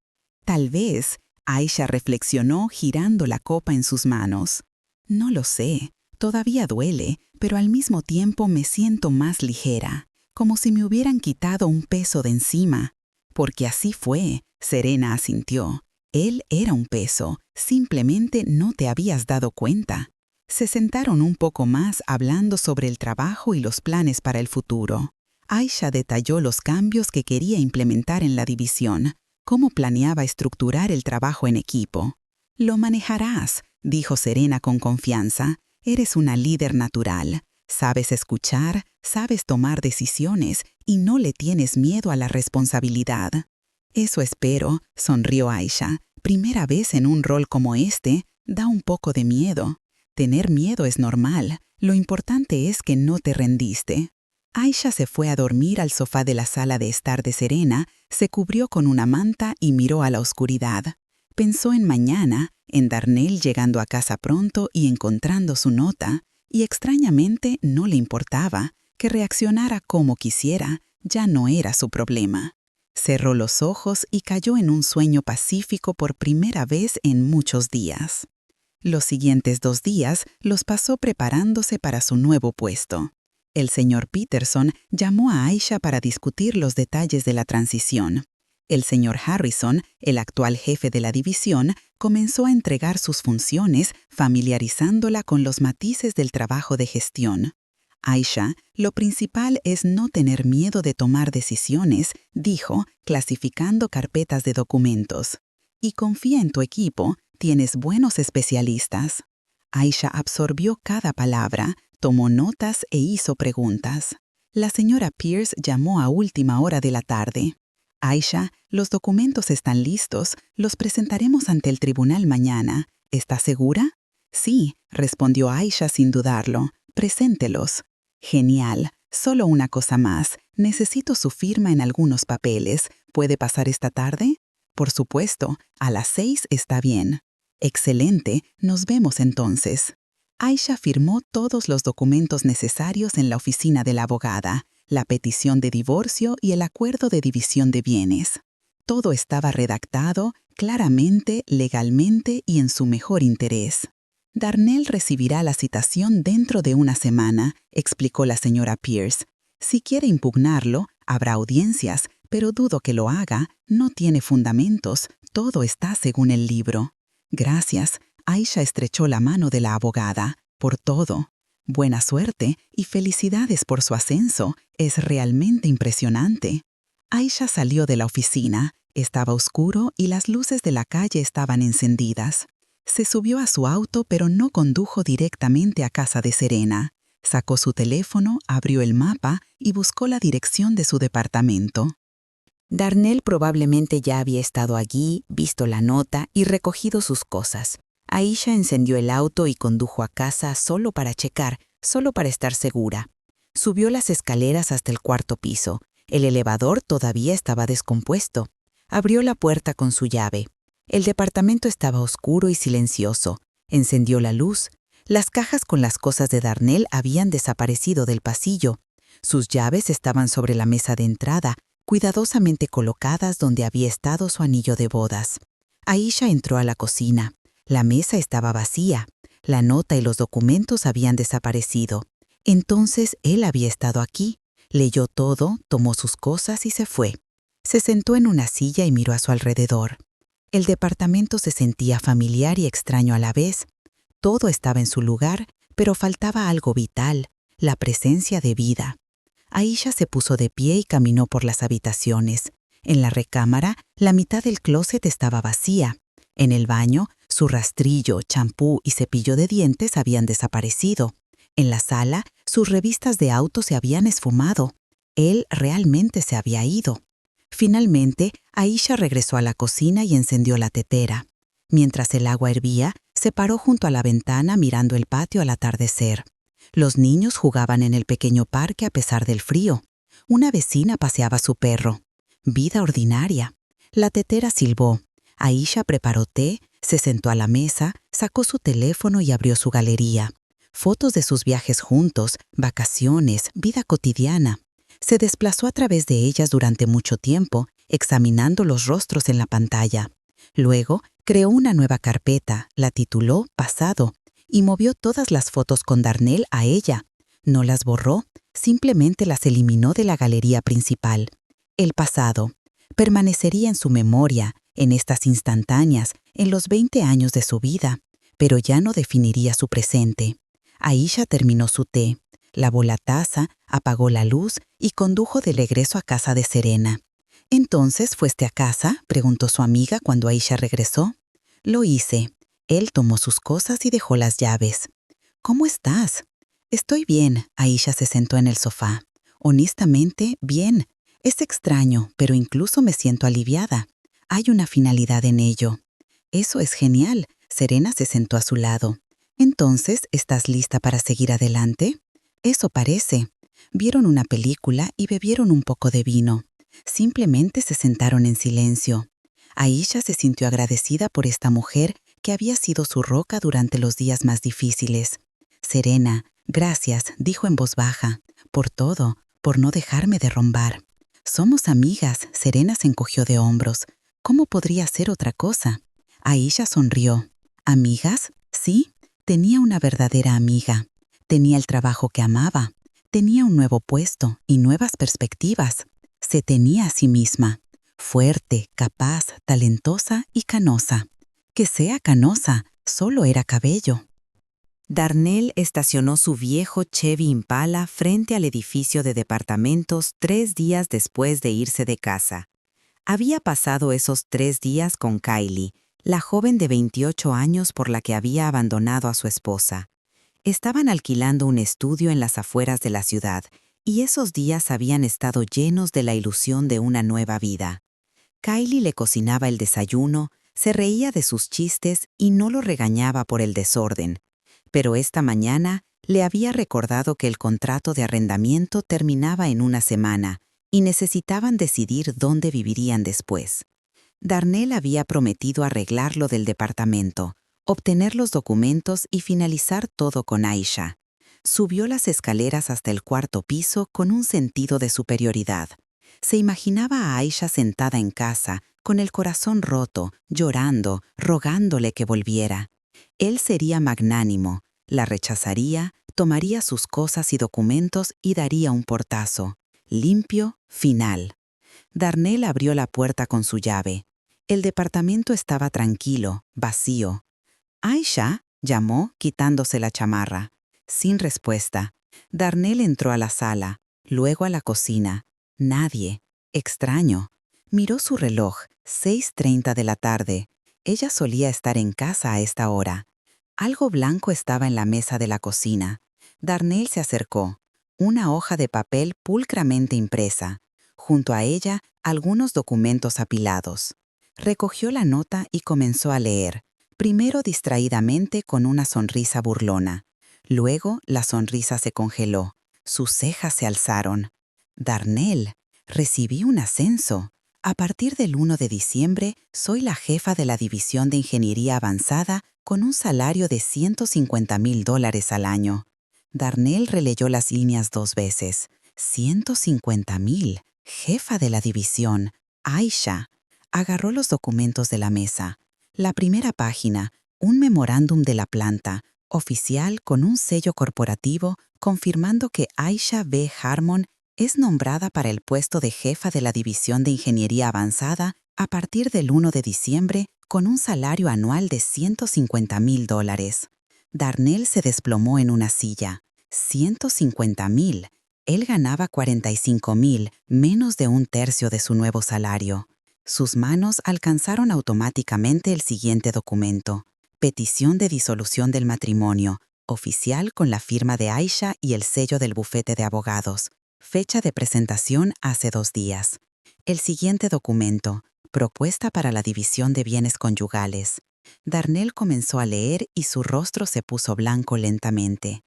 Speaker 1: Tal vez, Aisha reflexionó girando la copa en sus manos. No lo sé, todavía duele, pero al mismo tiempo me siento más ligera, como si me hubieran quitado un peso de encima. Porque así fue, Serena asintió. Él era un peso, simplemente no te habías dado cuenta. Se sentaron un poco más hablando sobre el trabajo y los planes para el futuro. Aisha detalló los cambios que quería implementar en la división, cómo planeaba estructurar el trabajo en equipo. Lo manejarás, dijo Serena con confianza. Eres una líder natural. Sabes escuchar, sabes tomar decisiones y no le tienes miedo a la responsabilidad. Eso espero, sonrió Aisha. Primera vez en un rol como este, da un poco de miedo. Tener miedo es normal, lo importante es que no te rendiste. Aisha se fue a dormir al sofá de la sala de estar de Serena, se cubrió con una manta y miró a la oscuridad. Pensó en mañana, en Darnell llegando a casa pronto y encontrando su nota, y extrañamente no le importaba. Que reaccionara como quisiera, ya no era su problema. Cerró los ojos y cayó en un sueño pacífico por primera vez en muchos días. Los siguientes 2 días los pasó preparándose para su nuevo puesto. El señor Peterson llamó a Aisha para discutir los detalles de la transición. El señor Harrison, el actual jefe de la división, comenzó a entregar sus funciones, familiarizándola con los matices del trabajo de gestión. Aisha, lo principal es no tener miedo de tomar decisiones, dijo, clasificando carpetas de documentos. Y confía en tu equipo, tienes buenos especialistas. Aisha absorbió cada palabra, tomó notas e hizo preguntas. La señora Pierce llamó a última hora de la tarde. Aisha, los documentos están listos, los presentaremos ante el tribunal mañana. ¿Estás segura? Sí, respondió Aisha sin dudarlo. Preséntelos. Genial. Solo una cosa más. Necesito su firma en algunos papeles. ¿Puede pasar esta tarde? Por supuesto, a las 6 está bien. Excelente, nos vemos entonces. Aisha firmó todos los documentos necesarios en la oficina de la abogada, la petición de divorcio y el acuerdo de división de bienes. Todo estaba redactado, claramente, legalmente y en su mejor interés. Darnell recibirá la citación dentro de una semana, explicó la señora Pierce. Si quiere impugnarlo, habrá audiencias, pero dudo que lo haga, no tiene fundamentos, todo está según el libro. Gracias, Aisha estrechó la mano de la abogada, por todo. Buena suerte y felicidades por su ascenso, es realmente impresionante. Aisha salió de la oficina, estaba oscuro y las luces de la calle estaban encendidas. Se subió a su auto pero no condujo directamente a casa de Serena. Sacó su teléfono, abrió el mapa y buscó la dirección de su departamento. Darnell probablemente ya había estado allí, visto la nota y recogido sus cosas. Aisha encendió el auto y condujo a casa solo para checar, solo para estar segura. Subió las escaleras hasta el 4.º piso. El elevador todavía estaba descompuesto. Abrió la puerta con su llave. El departamento estaba oscuro y silencioso. Encendió la luz. Las cajas con las cosas de Darnell habían desaparecido del pasillo. Sus llaves estaban sobre la mesa de entrada, cuidadosamente colocadas donde había estado su anillo de bodas. Aisha entró a la cocina. La mesa estaba vacía. La nota y los documentos habían desaparecido. Entonces él había estado aquí. Leyó todo, tomó sus cosas y se fue. Se sentó en una silla y miró a su alrededor. El departamento se sentía familiar y extraño a la vez. Todo estaba en su lugar, pero faltaba algo vital, la presencia de vida. Aisha se puso de pie y caminó por las habitaciones. En la recámara, la mitad del closet estaba vacía. En el baño, su rastrillo, champú y cepillo de dientes habían desaparecido. En la sala, sus revistas de auto se habían esfumado. Él realmente se había ido. Finalmente, Aisha regresó a la cocina y encendió la tetera. Mientras el agua hervía, se paró junto a la ventana mirando el patio al atardecer. Los niños jugaban en el pequeño parque a pesar del frío. Una vecina paseaba a su perro. Vida ordinaria. La tetera silbó. Aisha preparó té, se sentó a la mesa, sacó su teléfono y abrió su galería. Fotos de sus viajes juntos, vacaciones, vida cotidiana. Se desplazó a través de ellas durante mucho tiempo, examinando los rostros en la pantalla. Luego, creó una nueva carpeta, la tituló Pasado, y movió todas las fotos con Darnell a ella. No las borró, simplemente las eliminó de la galería principal. El pasado permanecería en su memoria, en estas instantáneas, en los 20 años de su vida, pero ya no definiría su presente. Aisha terminó su té, lavó la taza, apagó la luz y condujo de regreso a casa de Serena. «¿Entonces fuiste a casa?», preguntó su amiga cuando Aisha regresó. «Lo hice». Él tomó sus cosas y dejó las llaves. «¿Cómo estás?» «Estoy bien», Aisha se sentó en el sofá. «Honestamente, bien. Es extraño, pero incluso me siento aliviada. Hay una finalidad en ello». «Eso es genial», Serena se sentó a su lado. «Entonces, ¿estás lista para seguir adelante?» «Eso parece». Vieron una película y bebieron un poco de vino. Simplemente se sentaron en silencio. Aisha se sintió agradecida por esta mujer que había sido su roca durante los días más difíciles. «Serena, gracias», dijo en voz baja, «por todo, por no dejarme derrumbar». «Somos amigas», Serena se encogió de hombros. «¿Cómo podría ser otra cosa?» Aisha sonrió. «¿Amigas? Sí, tenía una verdadera amiga. Tenía el trabajo que amaba. Tenía un nuevo puesto y nuevas perspectivas. Se tenía a sí misma. Fuerte, capaz, talentosa y canosa. Que sea canosa, solo era cabello». Darnell estacionó su viejo Chevy Impala frente al edificio de departamentos 3 días después de irse de casa. Había pasado esos 3 días con Kylie, la joven de 28 años por la que había abandonado a su esposa. Estaban alquilando un estudio en las afueras de la ciudad, y esos días habían estado llenos de la ilusión de una nueva vida. Kylie le cocinaba el desayuno, se reía de sus chistes y no lo regañaba por el desorden. Pero esta mañana le había recordado que el contrato de arrendamiento terminaba en una semana y necesitaban decidir dónde vivirían después. Darnell había prometido arreglar lo del departamento, obtener los documentos y finalizar todo con Aisha. Subió las escaleras hasta el 4.º piso con un sentido de superioridad. Se imaginaba a Aisha sentada en casa, con el corazón roto, llorando, rogándole que volviera. Él sería magnánimo, la rechazaría, tomaría sus cosas y documentos y daría un portazo. Limpio, final. Darnell abrió la puerta con su llave. El departamento estaba tranquilo, vacío. «Aisha», llamó, quitándose la chamarra. Sin respuesta. Darnell entró a la sala, luego a la cocina. Nadie. Extraño. Miró su reloj, 6:30 de la tarde. Ella solía estar en casa a esta hora. Algo blanco estaba en la mesa de la cocina. Darnell se acercó. Una hoja de papel pulcramente impresa. Junto a ella, algunos documentos apilados. Recogió la nota y comenzó a leer, primero distraídamente con una sonrisa burlona. Luego la sonrisa se congeló. Sus cejas se alzaron. «Darnell, recibí un ascenso. A partir del 1 de diciembre, soy la jefa de la División de Ingeniería Avanzada con un salario de $150,000 al año. Darnell releyó las líneas 2 veces. $150,000. Jefa de la división. Aisha. Agarró los documentos de la mesa. La primera página, un memorándum de la planta, oficial con un sello corporativo confirmando que Aisha B. Harmon es nombrada para el puesto de jefa de la División de Ingeniería Avanzada a partir del 1 de diciembre con un salario anual de $150,000. Darnell se desplomó en una silla. $150,000. Él ganaba $45,000, menos de un tercio de su nuevo salario. Sus manos alcanzaron automáticamente el siguiente documento. Petición de disolución del matrimonio, oficial con la firma de Aisha y el sello del bufete de abogados. Fecha de presentación hace 2 días. El siguiente documento, propuesta para la división de bienes conyugales. Darnell comenzó a leer y su rostro se puso blanco lentamente.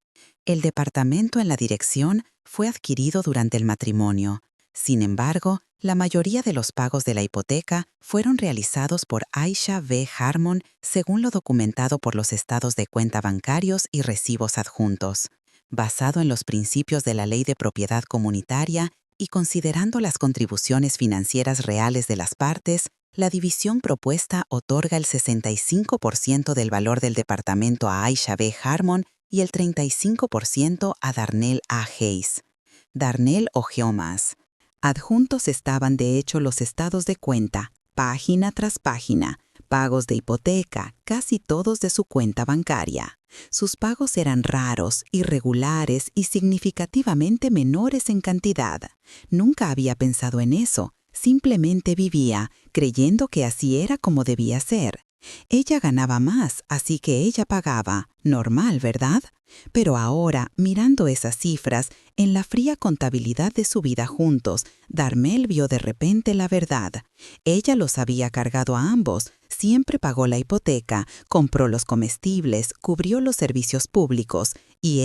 Speaker 1: El departamento en la dirección fue adquirido durante el matrimonio. Sin embargo, la mayoría de los pagos de la hipoteca fueron realizados por Aisha B. Harmon según lo documentado por los estados de cuenta bancarios y recibos adjuntos. Basado en los principios de la Ley de Propiedad Comunitaria y considerando las contribuciones financieras reales de las partes, la división propuesta otorga el 65% del valor del departamento a Aisha B. Harmon y el 35% a Darnell A. Hayes. Darnell hojeó más. Adjuntos estaban de hecho los estados de cuenta, página tras página, pagos de hipoteca, casi todos de su cuenta bancaria. Sus pagos eran raros, irregulares y significativamente menores en cantidad. Nunca había pensado en eso, simplemente vivía, creyendo que así era como debía ser. Ella ganaba más, así que ella pagaba. Normal, ¿verdad? Pero ahora, mirando esas cifras, en la fría contabilidad de su vida juntos, Darnell vio de repente la verdad. Ella los había cargado a ambos, siempre pagó la hipoteca, compró los comestibles, cubrió los servicios públicos, y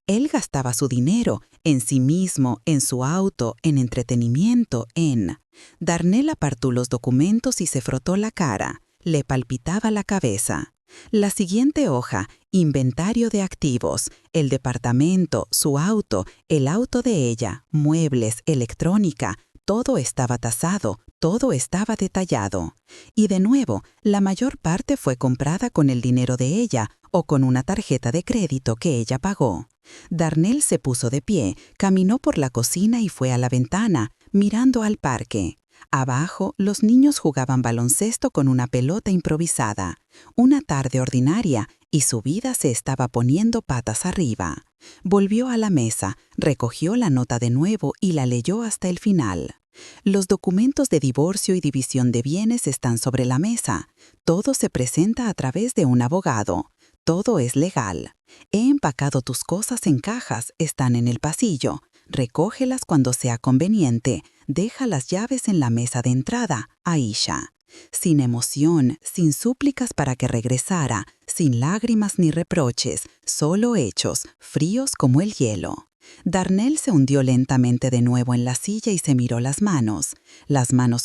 Speaker 1: él gastaba su dinero en sí mismo, en su auto, en entretenimiento, en... Darnell apartó los documentos y se frotó la cara. Le palpitaba la cabeza. La siguiente hoja, inventario de activos, el departamento, su auto, el auto de ella, muebles, electrónica, todo estaba tasado, todo estaba detallado. Y de nuevo, la mayor parte fue comprada con el dinero de ella o con una tarjeta de crédito que ella pagó. Darnell se puso de pie, caminó por la cocina y fue a la ventana, mirando al parque. Abajo, los niños jugaban baloncesto con una pelota improvisada. Una tarde ordinaria, y su vida se estaba poniendo patas arriba. Volvió a la mesa, recogió la nota de nuevo y la leyó hasta el final. Los documentos de divorcio y división de bienes están sobre la mesa. Todo se presenta a través de un abogado. Todo es legal. He empacado tus cosas en cajas, están en el pasillo. Recógelas cuando sea conveniente. Deja las llaves en la mesa de entrada, Aisha. Sin emoción, sin súplicas para que regresara, sin lágrimas ni reproches, solo hechos, fríos como el hielo. Darnell se hundió lentamente de nuevo en la silla y se miró las manos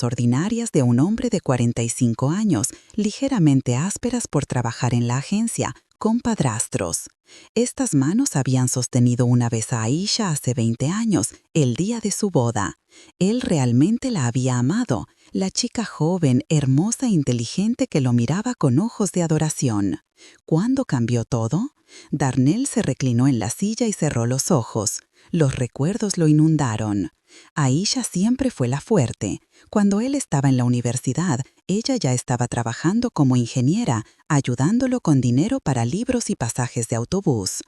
Speaker 1: ordinarias de un hombre de 45 años, ligeramente ásperas por trabajar en la agencia, con padrastros. Estas manos habían sostenido una vez a Aisha hace 20 años, el día de su boda. Él realmente la había amado, la chica joven, hermosa e inteligente que lo miraba con ojos de adoración. ¿Cuándo cambió todo? Darnell se reclinó en la silla y cerró los ojos. Los recuerdos lo inundaron. Aisha siempre fue la fuerte. Cuando él estaba en la universidad, ella ya estaba trabajando como ingeniera, ayudándolo con dinero para libros y pasajes de autobús.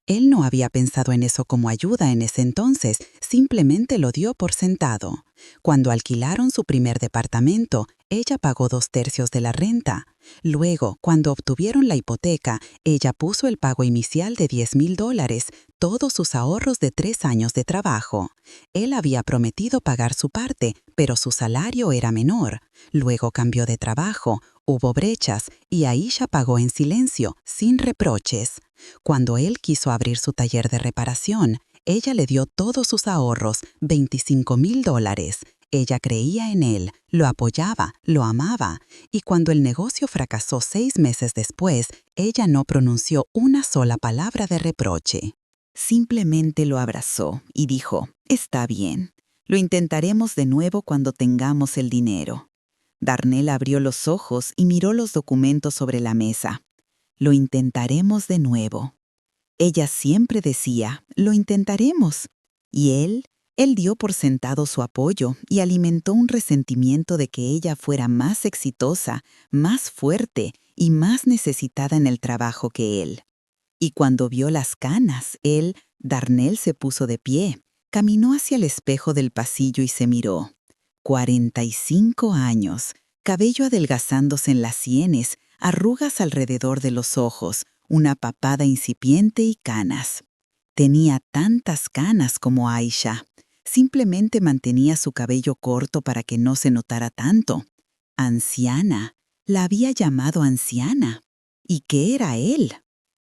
Speaker 1: Él no había pensado en eso como ayuda en ese entonces, simplemente lo dio por sentado. Cuando alquilaron su primer departamento, ella pagó 2/3 de la renta. Luego, cuando obtuvieron la hipoteca, ella puso el pago inicial de $10,000, todos sus ahorros de 3 años de trabajo. Él había prometido pagar su parte, pero su salario era menor. Luego cambió de trabajo, hubo brechas y Aisha pagó en silencio, sin reproches. Cuando él quiso abrir su taller de reparación, ella le dio todos sus ahorros, $25,000. Ella creía en él, lo apoyaba, lo amaba, y cuando el negocio fracasó 6 meses después, ella no pronunció una sola palabra de reproche. Simplemente lo abrazó y dijo, «Está bien, lo intentaremos de nuevo cuando tengamos el dinero». Darnell abrió los ojos y miró los documentos sobre la mesa. «Lo intentaremos de nuevo». Ella siempre decía, «Lo intentaremos». Y él dio por sentado su apoyo y alimentó un resentimiento de que ella fuera más exitosa, más fuerte y más necesitada en el trabajo que él. Y cuando vio las canas, Darnell se puso de pie, caminó hacia el espejo del pasillo y se miró. 45 años, cabello adelgazándose en las sienes, arrugas alrededor de los ojos, una papada incipiente y canas. Tenía tantas canas como Aisha. Simplemente mantenía su cabello corto para que no se notara tanto. Anciana. La había llamado anciana. ¿Y qué era él?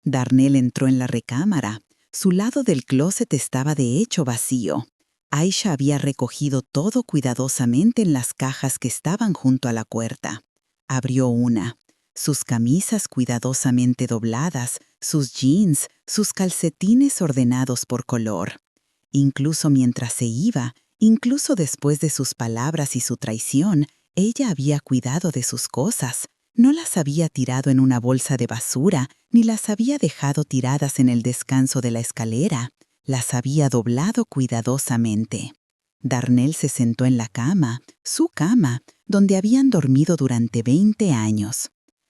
Speaker 1: Darnell entró en la recámara. Su lado del closet estaba de hecho vacío. Aisha había recogido todo cuidadosamente en las cajas que estaban junto a la puerta. Abrió una. Sus camisas cuidadosamente dobladas, sus jeans, sus calcetines ordenados por color. Incluso mientras se iba, incluso después de sus palabras y su traición, ella había cuidado de sus cosas. No las había tirado en una bolsa de basura, ni las había dejado tiradas en el descanso de la escalera. Las había doblado cuidadosamente. Darnell se sentó en la cama, su cama, donde habían dormido durante 20 años.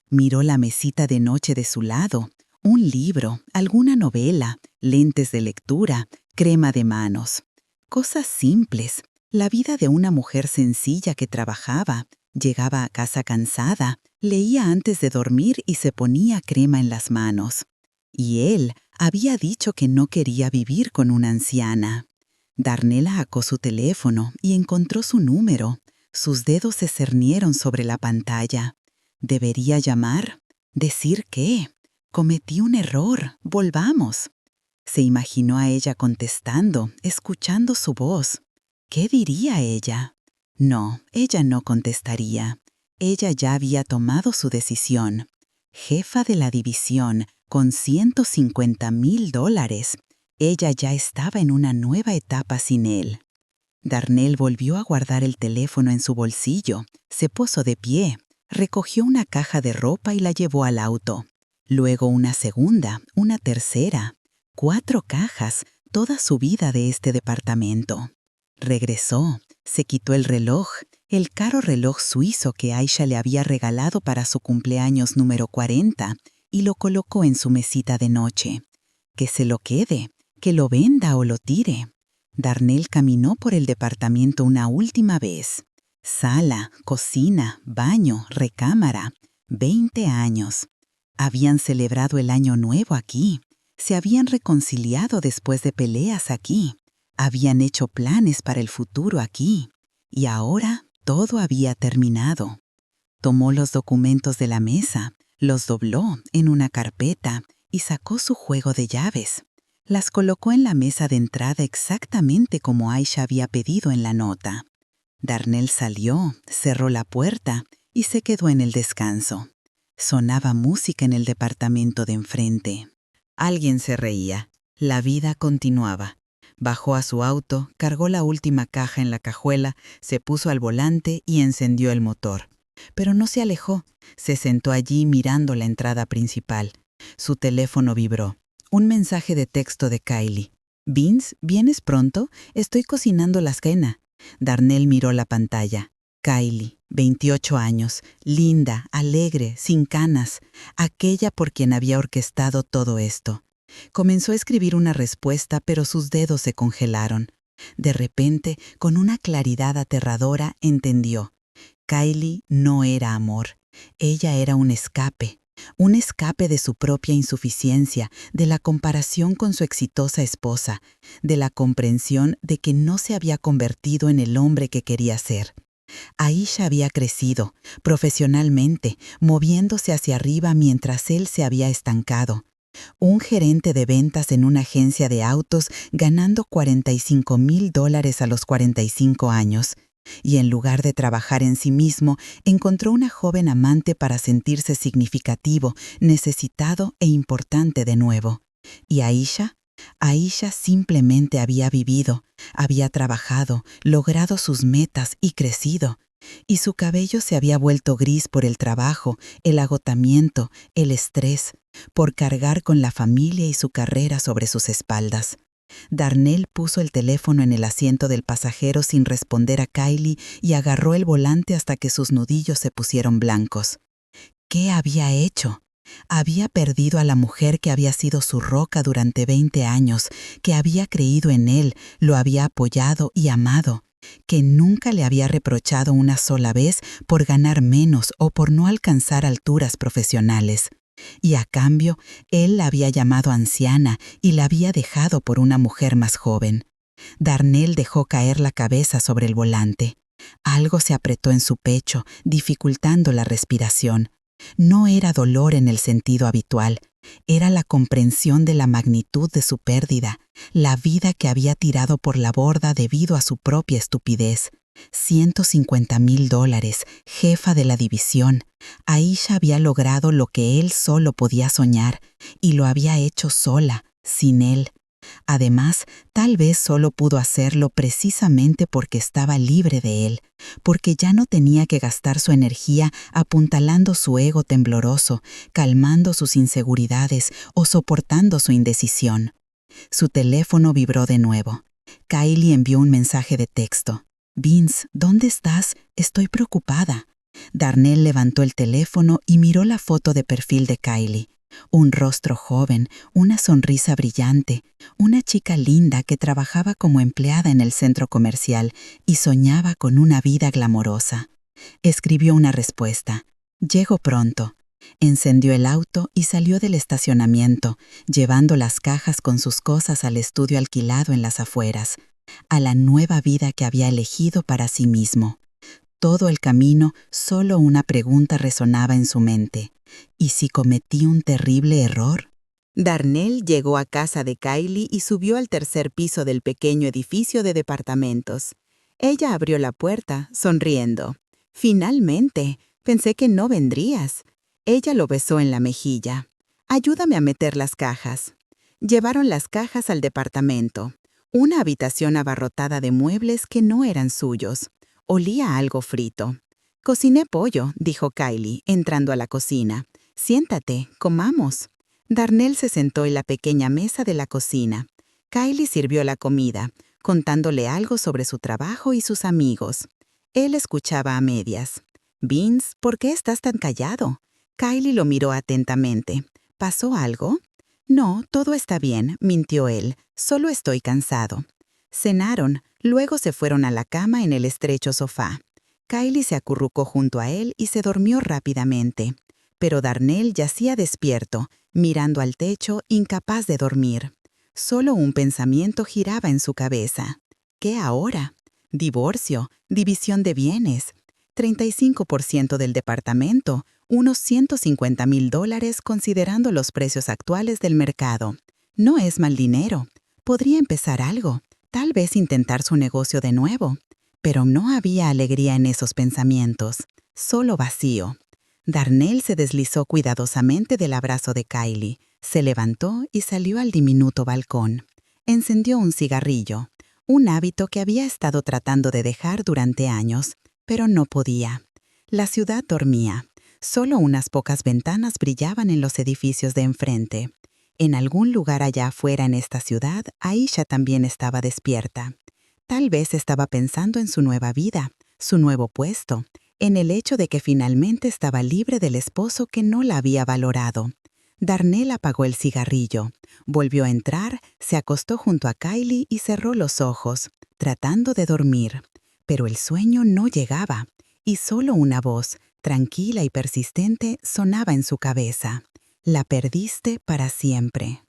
Speaker 1: Miró la mesita de noche de su lado, un libro, alguna novela, lentes de lectura, crema de manos. Cosas simples, la vida de una mujer sencilla que trabajaba, llegaba a casa cansada, leía antes de dormir y se ponía crema en las manos. Y él había dicho que no quería vivir con una anciana. Darnell sacó su teléfono y encontró su número. Sus dedos se cernieron sobre la pantalla. ¿Debería llamar? ¿Decir qué? Cometí un error. Volvamos. Se imaginó a ella contestando, escuchando su voz. ¿Qué diría ella? No, ella no contestaría. Ella ya había tomado su decisión. Jefa de la división, con $150,000. Ella ya estaba en una nueva etapa sin él. Darnell volvió a guardar el teléfono en su bolsillo, se puso de pie, recogió una caja de ropa y la llevó al auto. Luego una segunda, una tercera, 4 cajas, toda su vida de este departamento. Regresó, se quitó el reloj, el caro reloj suizo que Aisha le había regalado para su cumpleaños número 40, y lo colocó en su mesita de noche. Que se lo quede, que lo venda o lo tire. Darnell caminó por el departamento una última vez. Sala, cocina, baño, recámara. 20 años. Habían celebrado el año nuevo aquí. Se habían reconciliado después de peleas aquí. Habían hecho planes para el futuro aquí. Y ahora todo había terminado. Tomó los documentos de la mesa, los dobló en una carpeta y sacó su juego de llaves. Las colocó en la mesa de entrada exactamente como Aisha había pedido en la nota. Darnell salió, cerró la puerta y se quedó en el descanso. Sonaba música en el departamento de enfrente. Alguien se reía. La vida continuaba. Bajó a su auto, cargó la última caja en la cajuela, se puso al volante y encendió el motor. Pero no se alejó. Se sentó allí mirando la entrada principal. Su teléfono vibró. Un mensaje de texto de Kylie. «Vince, ¿vienes pronto? Estoy cocinando la cena». Darnell miró la pantalla. Kylie, 28 años, linda, alegre, sin canas, aquella por quien había orquestado todo esto. Comenzó a escribir una respuesta, pero sus dedos se congelaron. De repente, con una claridad aterradora, entendió. Kylie no era amor. Ella era un escape de su propia insuficiencia, de la comparación con su exitosa esposa, de la comprensión de que no se había convertido en el hombre que quería ser. Aisha había crecido, profesionalmente, moviéndose hacia arriba mientras él se había estancado. Un gerente de ventas en una agencia de autos ganando $45,000 a los 45 años. y en lugar de trabajar en sí mismo, encontró una joven amante para sentirse significativo, necesitado e importante de nuevo. ¿Y Aisha? Aisha simplemente había vivido, había trabajado, logrado sus metas y crecido. Y su cabello se había vuelto gris por el trabajo, el agotamiento, el estrés, por cargar con la familia y su carrera sobre sus espaldas. Darnell puso el teléfono en el asiento del pasajero sin responder a Kylie y agarró el volante hasta que sus nudillos se pusieron blancos. ¿Qué había hecho? Había perdido a la mujer que había sido su roca durante 20 años, que había creído en él, lo había apoyado y amado, que nunca le había reprochado una sola vez por ganar menos o por no alcanzar alturas profesionales. Y a cambio, él la había llamado anciana y la había dejado por una mujer más joven. Darnell dejó caer la cabeza sobre el volante. Algo se apretó en su pecho, dificultando la respiración. No era dolor en el sentido habitual, era la comprensión de la magnitud de su pérdida, la vida que había tirado por la borda debido a su propia estupidez. $150,000, jefa de la división. Aisha había logrado lo que él solo podía soñar, y lo había hecho sola, sin él. Además, tal vez solo pudo hacerlo precisamente porque estaba libre de él, porque ya no tenía que gastar su energía apuntalando su ego tembloroso, calmando sus inseguridades o soportando su indecisión. Su teléfono vibró de nuevo. Kylie envió un mensaje de texto. «Vince, ¿dónde estás? Estoy preocupada». Darnell levantó el teléfono y miró la foto de perfil de Kylie. Un rostro joven, una sonrisa brillante, una chica linda que trabajaba como empleada en el centro comercial y soñaba con una vida glamorosa. Escribió una respuesta. «Llego pronto». Encendió el auto y salió del estacionamiento, llevando las cajas con sus cosas al estudio alquilado en las afueras, a la nueva vida que había elegido para sí mismo. Todo el camino, solo una pregunta resonaba en su mente. ¿Y si cometí un terrible error? Darnell llegó a casa de Kylie y subió al tercer piso del pequeño edificio de departamentos. Ella abrió la puerta, sonriendo. «Finalmente, pensé que no vendrías». Ella lo besó en la mejilla. «Ayúdame a meter las cajas». Llevaron las cajas al departamento. Una habitación abarrotada de muebles que no eran suyos. Olía a algo frito. «Cociné pollo», dijo Kylie, entrando a la cocina. «Siéntate, comamos». Darnell se sentó en la pequeña mesa de la cocina. Kylie sirvió la comida, contándole algo sobre su trabajo y sus amigos. Él escuchaba a medias. «Vince, ¿por qué estás tan callado?» Kylie lo miró atentamente. «¿Pasó algo?» «No, todo está bien», mintió él. «Solo estoy cansado». Cenaron, luego se fueron a la cama en el estrecho sofá. Kylie se acurrucó junto a él y se durmió rápidamente. Pero Darnell yacía despierto, mirando al techo, incapaz de dormir. Solo un pensamiento giraba en su cabeza. ¿Qué ahora? Divorcio, división de bienes, 35% del departamento, unos $150,000 considerando los precios actuales del mercado. No es mal dinero. Podría empezar algo, tal vez intentar su negocio de nuevo. Pero no había alegría en esos pensamientos, solo vacío. Darnell se deslizó cuidadosamente del abrazo de Kylie, se levantó y salió al diminuto balcón. Encendió un cigarrillo, un hábito que había estado tratando de dejar durante años, pero no podía. La ciudad dormía. Solo unas pocas ventanas brillaban en los edificios de enfrente. En algún lugar allá afuera en esta ciudad, Aisha también estaba despierta. Tal vez estaba pensando en su nueva vida, su nuevo puesto, en el hecho de que finalmente estaba libre del esposo que no la había valorado. Darnell apagó el cigarrillo, volvió a entrar, se acostó junto a Kylie y cerró los ojos, tratando de dormir. Pero el sueño no llegaba, y solo una voz, tranquila y persistente, sonaba en su cabeza. «La perdiste para siempre».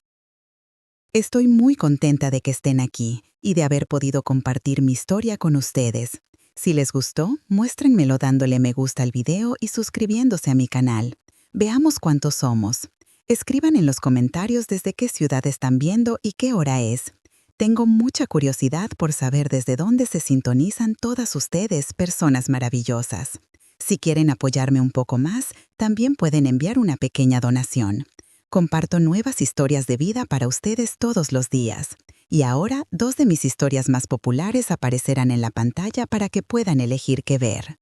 Speaker 1: Estoy muy contenta de que estén aquí y de haber podido compartir mi historia con ustedes. Si les gustó, muéstrenmelo dándole me gusta al video y suscribiéndose a mi canal. Veamos cuántos somos. Escriban en los comentarios desde qué ciudad están viendo y qué hora es. Tengo mucha curiosidad por saber desde dónde se sintonizan todas ustedes, personas maravillosas. Si quieren apoyarme un poco más, también pueden enviar una pequeña donación. Comparto nuevas historias de vida para ustedes todos los días. Y ahora, 2 de mis historias más populares aparecerán en la pantalla para que puedan elegir qué ver.